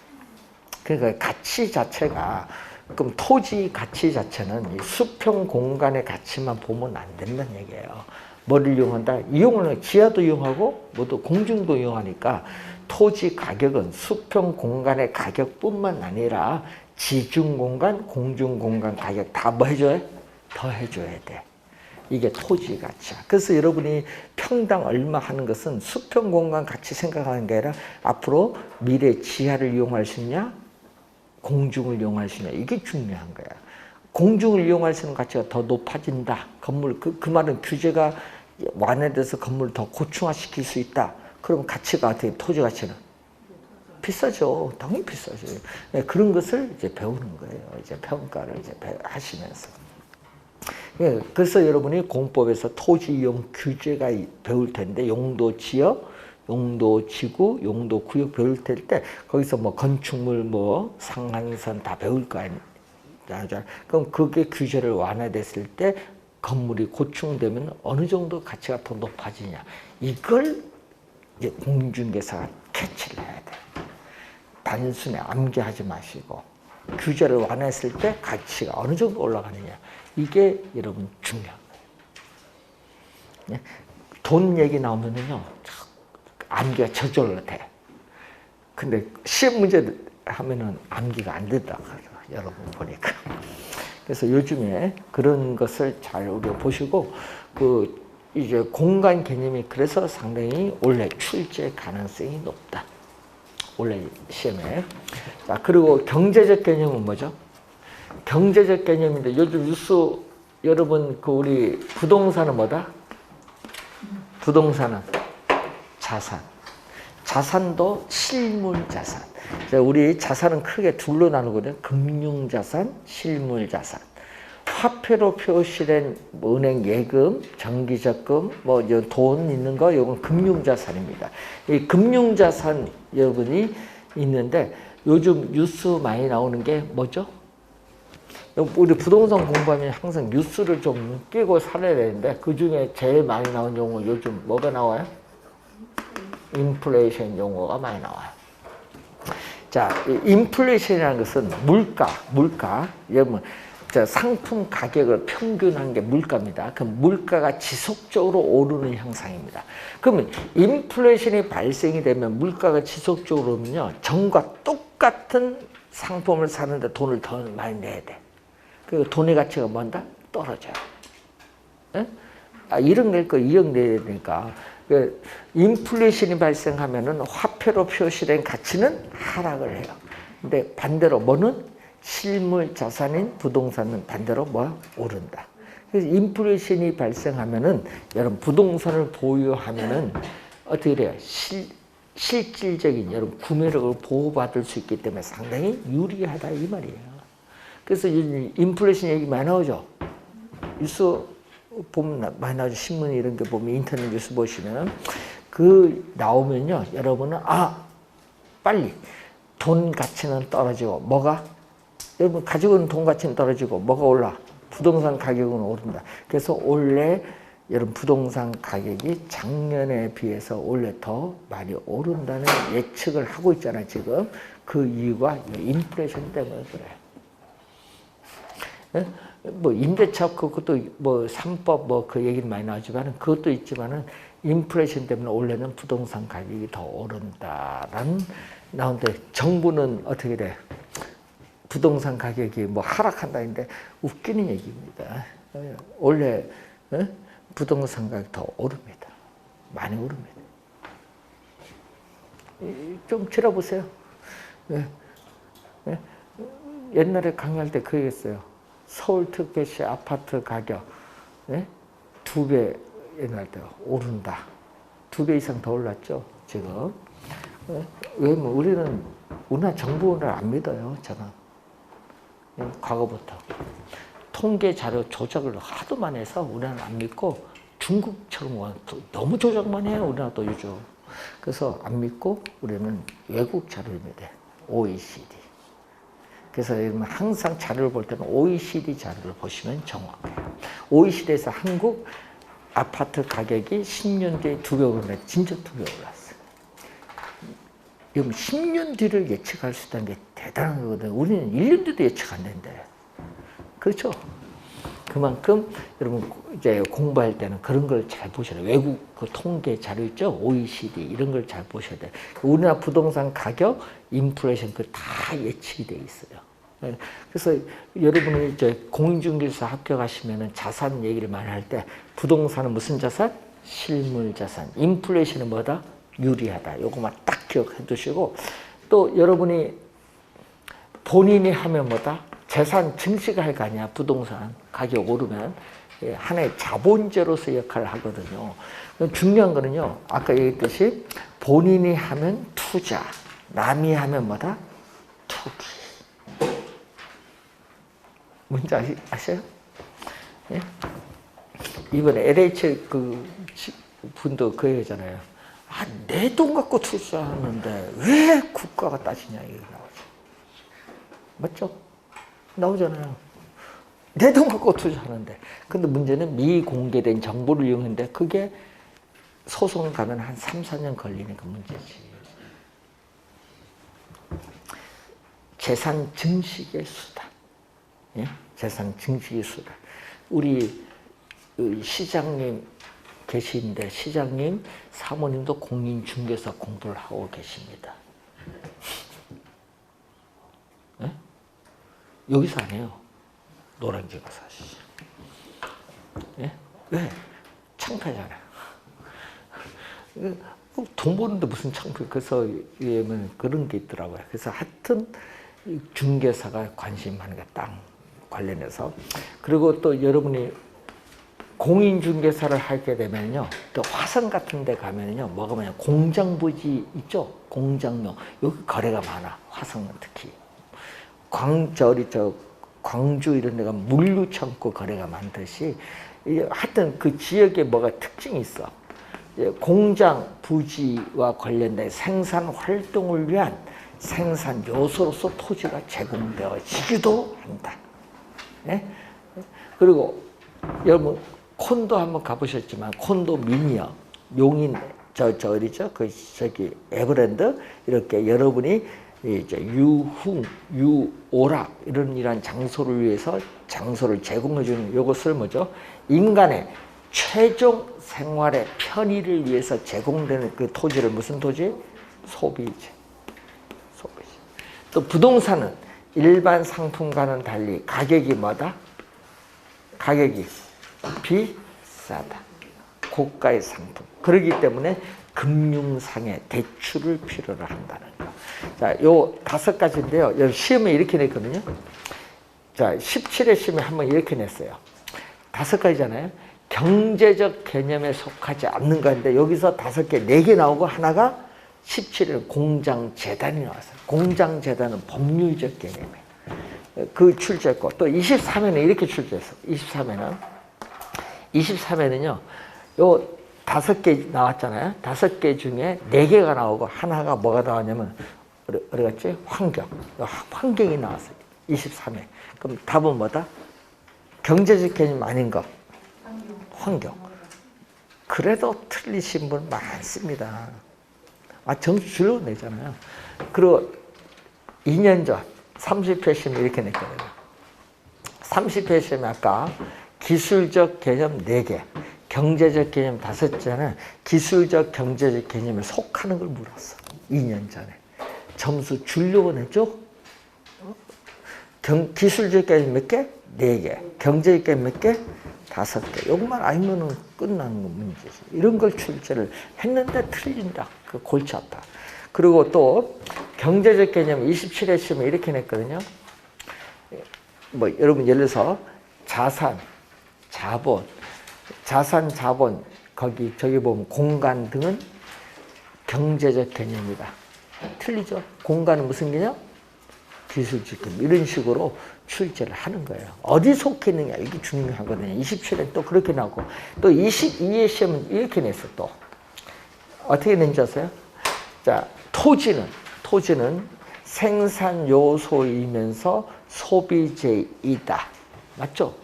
그러니까 가치 자체가, 그럼 토지 가치 자체는 이 수평 공간의 가치만 보면 안 된다는 얘기예요. 뭐를 이용한다? 이용을 지하도 이용하고 모두 공중도 이용하니까 토지 가격은 수평 공간의 가격뿐만 아니라 지중 공간, 공중 공간 가격 다 뭐 해줘야? 더 해줘야 돼. 이게 토지 가치야. 그래서 여러분이 평당 얼마 하는 것은 수평 공간 가치 생각하는 게 아니라 앞으로 미래 지하를 이용할 수 있냐? 공중을 이용할 수 있냐? 이게 중요한 거야. 공중을 이용할 수 있는 가치가 더 높아진다. 건물, 그 말은 규제가 완화돼서 건물을 더 고층화시킬 수 있다. 그럼 가치가 어떻게, 토지 가치는? 비싸죠. 당연히 비싸죠. 네, 그런 것을 이제 배우는 거예요. 이제 평가를 이제 하시면서. 예, 그래서 여러분이 공법에서 토지 이용 규제가 배울 텐데, 용도 지역, 용도 지구, 용도 구역 배울 때 거기서 뭐 건축물, 뭐 상한선 다 배울 거 아니에요. 그럼 그게 규제를 완화됐을 때 건물이 고충되면 어느 정도 가치가 더 높아지냐. 이걸 이제 공중개사가 캐치를 해야 돼. 단순히 암기하지 마시고 규제를 완화했을 때 가치가 어느 정도 올라가느냐. 이게 여러분 중요한 거예요. 돈 얘기 나오면은요, 암기가 저절로 돼. 근데 시험 문제 하면은 암기가 안 된다고 하죠. 여러분 보니까. 그래서 요즘에 그런 것을 잘 우리가 보시고, 이제 공간 개념이 그래서 상당히 원래 출제 가능성이 높다. 원래 시험에. 자, 그리고 경제적 개념은 뭐죠? 경제적 개념인데 요즘 뉴스 여러분 우리 부동산은 뭐다? 부동산은 자산. 자산도 실물 자산. 우리 자산은 크게 둘로 나누거든요. 금융 자산, 실물 자산. 화폐로 표시된 은행 예금, 정기적금, 뭐 돈 있는 거, 이건 금융 자산입니다. 이 금융 자산 여러분이 있는데 요즘 뉴스 많이 나오는 게 뭐죠? 우리 부동산 공부하면 항상 뉴스를 좀 끼고 살아야 되는데 그 중에 제일 많이 나온 용어 요즘 뭐가 나와요? 인플레이션 용어가 많이 나와요. 자, 인플레이션이라는 것은 물가. 여러분, 상품 가격을 평균한 게 물가입니다. 그럼 물가가 지속적으로 오르는 현상입니다. 그러면 인플레이션이 발생이 되면 물가가 지속적으로 오르면요, 전과 똑같은 상품을 사는데 돈을 더 많이 내야 돼. 그 돈의 가치가 뭔다? 떨어져요. 예? 이억 낼 거 2억 내야 되니까. 인플레이션이 발생하면은 화폐로 표시된 가치는 하락을 해요. 근데 반대로 뭐는 실물 자산인 부동산은 반대로 뭐 오른다. 그래서 인플레이션이 발생하면은 여러분 부동산을 보유하면은 어떻게 돼요? 실질적인 여러분 구매력을 보호받을 수 있기 때문에 상당히 유리하다 이 말이에요. 그래서 인플레이션 얘기 많이 나오죠. 뉴스 보면 많이 나오죠. 신문 이런 게 보면 인터넷 뉴스 보시면 그 나오면요, 여러분은 빨리 돈 가치는 떨어지고 뭐가 여러분 가지고 있는 돈 가치는 떨어지고 뭐가 올라? 부동산 가격은 오른다. 그래서 올해 여러분 부동산 가격이 작년에 비해서 올해 더 많이 오른다는 예측을 하고 있잖아요. 지금 그 이유가 인플레이션 때문에 그래요. 뭐 임대차 그것도 뭐 3법 뭐 그 얘기는 많이 나오지만은 그것도 있지만은 인플레이션 때문에 올해는 부동산 가격이 더 오른다라는 나오는데 정부는 어떻게 돼? 부동산 가격이 뭐 하락한다는데 웃기는 얘기입니다. 원래 부동산 가격 더 오릅니다. 많이 오릅니다. 좀 들어보세요. 옛날에 강의할 때 그 얘기했어요. 서울특별시 아파트 가격 2배 옛날 때 오른다. 2배 이상 더 올랐죠 지금. 왜냐면 우리는 우리나라 정부를 안 믿어요. 저는 과거부터 통계 자료 조작을 하도 많이 해서 우리나라는 안 믿고 중국처럼 너무 조작만 해요. 우리나라도 요즘. 그래서 안 믿고 우리는 외국 자료를 믿어요. OECD. 그래서 항상 자료를 볼 때는 OECD 자료를 보시면 정확해요. OECD에서 한국 아파트 가격이 10년 뒤에 2배 오르네. 진짜 2배 올랐어요. 그럼 10년 뒤를 예측할 수 있다는 게 대단한 거거든요. 우리는 1년 뒤도 예측 안 된대. 그렇죠? 그만큼 여러분 이제 공부할 때는 그런 걸 잘 보셔야 돼요. 외국 그 통계 자료 있죠? OECD 이런 걸 잘 보셔야 돼요. 우리나라 부동산 가격, 인플레이션 그 다 예측이 돼 있어요. 그래서 여러분이 이제 공인중개사 합격하시면은 자산 얘기를 많이 할 때 부동산은 무슨 자산? 실물 자산. 인플레이션은 뭐다? 유리하다. 요거만 딱 기억해 두시고 또 여러분이 본인이 하면 뭐다? 재산 증식을 할 거 아니야. 부동산 가격 오르면 하나의 자본제로서 역할을 하거든요. 중요한 거는요. 아까 얘기했듯이 본인이 하면 투자, 남이 하면 뭐다? 투기. 뭔지 아셔요? 예? 이번에 LH 그 분도 그 얘기잖아요. 아, 내 돈 갖고 투자하는데 왜 국가가 따지냐 이게 나오죠. 맞죠? 나오잖아요. 내 돈 갖고 투자하는데. 근데 문제는 미공개된 정보를 이용했는데 그게 소송 가면 한 3, 4년 걸리니까 문제지. 재산 증식의 수단. 예? 재산 증식의 수단. 우리 시장님 계신데 시장님 사모님도 공인중개사 공부를 하고 계십니다. 예? 여기서 안 해요. 노량진 가서 하시죠. 예? 왜? 창피하잖아요. 돈 버는데 무슨 창피? 그래서 그런 게 있더라고요. 그래서 하여튼 중개사가 관심 많은 게 땅 관련해서. 그리고 또 여러분이 공인중개사를 하게 되면요, 또 화성 같은 데 가면요, 뭐가 뭐냐, 공장 부지 있죠? 공장용. 여기 거래가 많아. 화성은 특히. 광주 이런 데가 물류창고 거래가 많듯이, 하여튼 그 지역에 뭐가 특징이 있어. 공장 부지와 관련된 생산 활동을 위한 생산 요소로서 토지가 제공되어지기도 한다. 예? 그리고 여러분 콘도 한번 가보셨지만 콘도미니엄, 용인 어디죠? 저기 에버랜드 이렇게 여러분이 이제 유흥, 유오락 이런 장소를 위해서 장소를 제공해 주는 이것을 뭐죠? 인간의 최종 생활의 편의를 위해서 제공되는 그 토지를 무슨 토지? 소비지. 또 부동산은 일반 상품과는 달리 가격이 뭐다? 가격이 비싸다. 고가의 상품. 그렇기 때문에 금융상의 대출을 필요로 한다는 거. 자, 요 5가지인데요. 여기 시험에 이렇게 냈거든요. 자, 17회 시험에 한번 이렇게 냈어요. 5가지잖아요. 경제적 개념에 속하지 않는 건데 여기서 5개, 4개 나오고 하나가 17회 공장재단이 나왔어요. 공장재단은 법률적 개념이에요. 그 출제했고 또 23회는 이렇게 출제했어. 23회는요. 요 5개 나왔잖아요. 5개 중에 4개가 나오고 하나가 뭐가 나왔냐면 어디 갔지? 환경. 환경이 나왔어요. 23회. 그럼 답은 뭐다? 경제적 개념 아닌 거. 환경. 그래도 틀리신 분 많습니다. 점수 주려고 내잖아요. 그리고 2년 전 30회 시험에 이렇게 냈거든요. 30회 시험에 아까 기술적 개념 4개, 경제적 개념 5개는 기술적 경제적 개념에 속하는 걸 물었어. 2년 전에. 점수 주려고 냈죠? 기술적 개념 몇 개? 4개. 경제적 개념 몇 개? 5개. 이것만 알면은 끝나는 거 문제지. 이런 걸 출제를 했는데 틀린다. 그 골치 아파. 그리고 또 경제적 개념 27회 시험에 이렇게 냈거든요. 뭐 여러분 예를 들어서 자산, 자본, 자본 저기 보면 공간 등은 경제적 개념이다. 틀리죠? 공간은 무슨 개념? 기술적 개념. 이런 식으로 출제를 하는 거예요. 어디 속해 있느냐 이게 중요하거든요. 27회 또 그렇게 나오고 또 22회 시험은 이렇게 냈어. 또 어떻게 낸지 아세요? 자, 토지는 생산 요소이면서 소비재이다. 맞죠?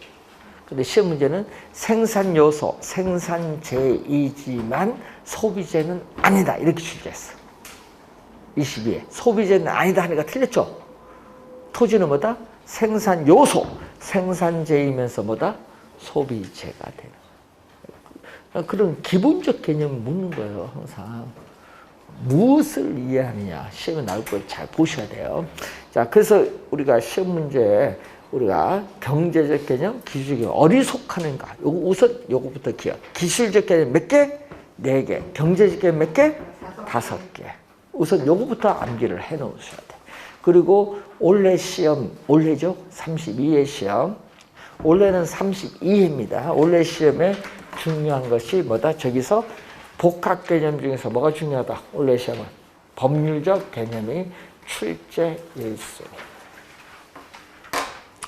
근데 시험 문제는 생산 요소, 생산재이지만 소비재는 아니다. 이렇게 출제했어. 22에. 소비재는 아니다 하니까 틀렸죠? 토지는 뭐다? 생산 요소, 생산재이면서 뭐다? 소비재가 되는. 그런 기본적 개념을 묻는 거예요, 항상. 무엇을 이해하느냐, 시험에 나올 걸 잘 보셔야 돼요. 자, 그래서 우리가 시험 문제에 우리가 경제적 개념, 기술적 개념, 어디속하는가. 요거 우선 요거부터 기억. 기술적 개념 몇 개? 4개. 경제적 개념 몇 개? 5개. 우선 요거부터 암기를 해 놓으셔야 돼. 그리고 올해 시험, 올해죠? 32회 시험. 올해는 32회입니다. 올해 시험에 중요한 것이 뭐다? 저기서 복합 개념 중에서 뭐가 중요하다? 올해 시험은 법률적 개념이 출제 1순위.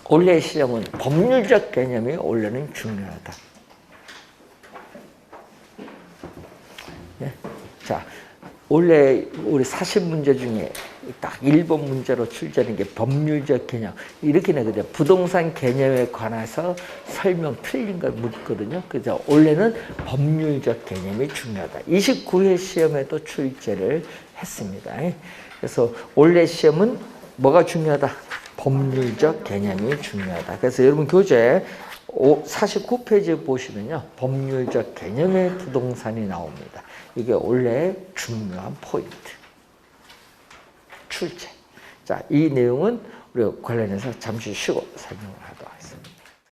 올해 시험은 법률적 개념이 올해는 중요하다. 네. 자, 올해 우리 40문제 중에 딱 1번 문제로 출제하는 게 법률적 개념. 이렇게 내거든요. 부동산 개념에 관해서 설명 틀린 걸 묻거든요. 그래서 올해는 법률적 개념이 중요하다. 29회 시험에도 출제를 했습니다. 그래서 올해 시험은 뭐가 중요하다? 법률적 개념이 중요하다. 그래서 여러분 교재 49페이지 보시면요. 법률적 개념의 부동산이 나옵니다. 이게 올해 중요한 포인트. 출제. 자, 이 내용은 우리가 관련해서 잠시 쉬고 설명을 하도록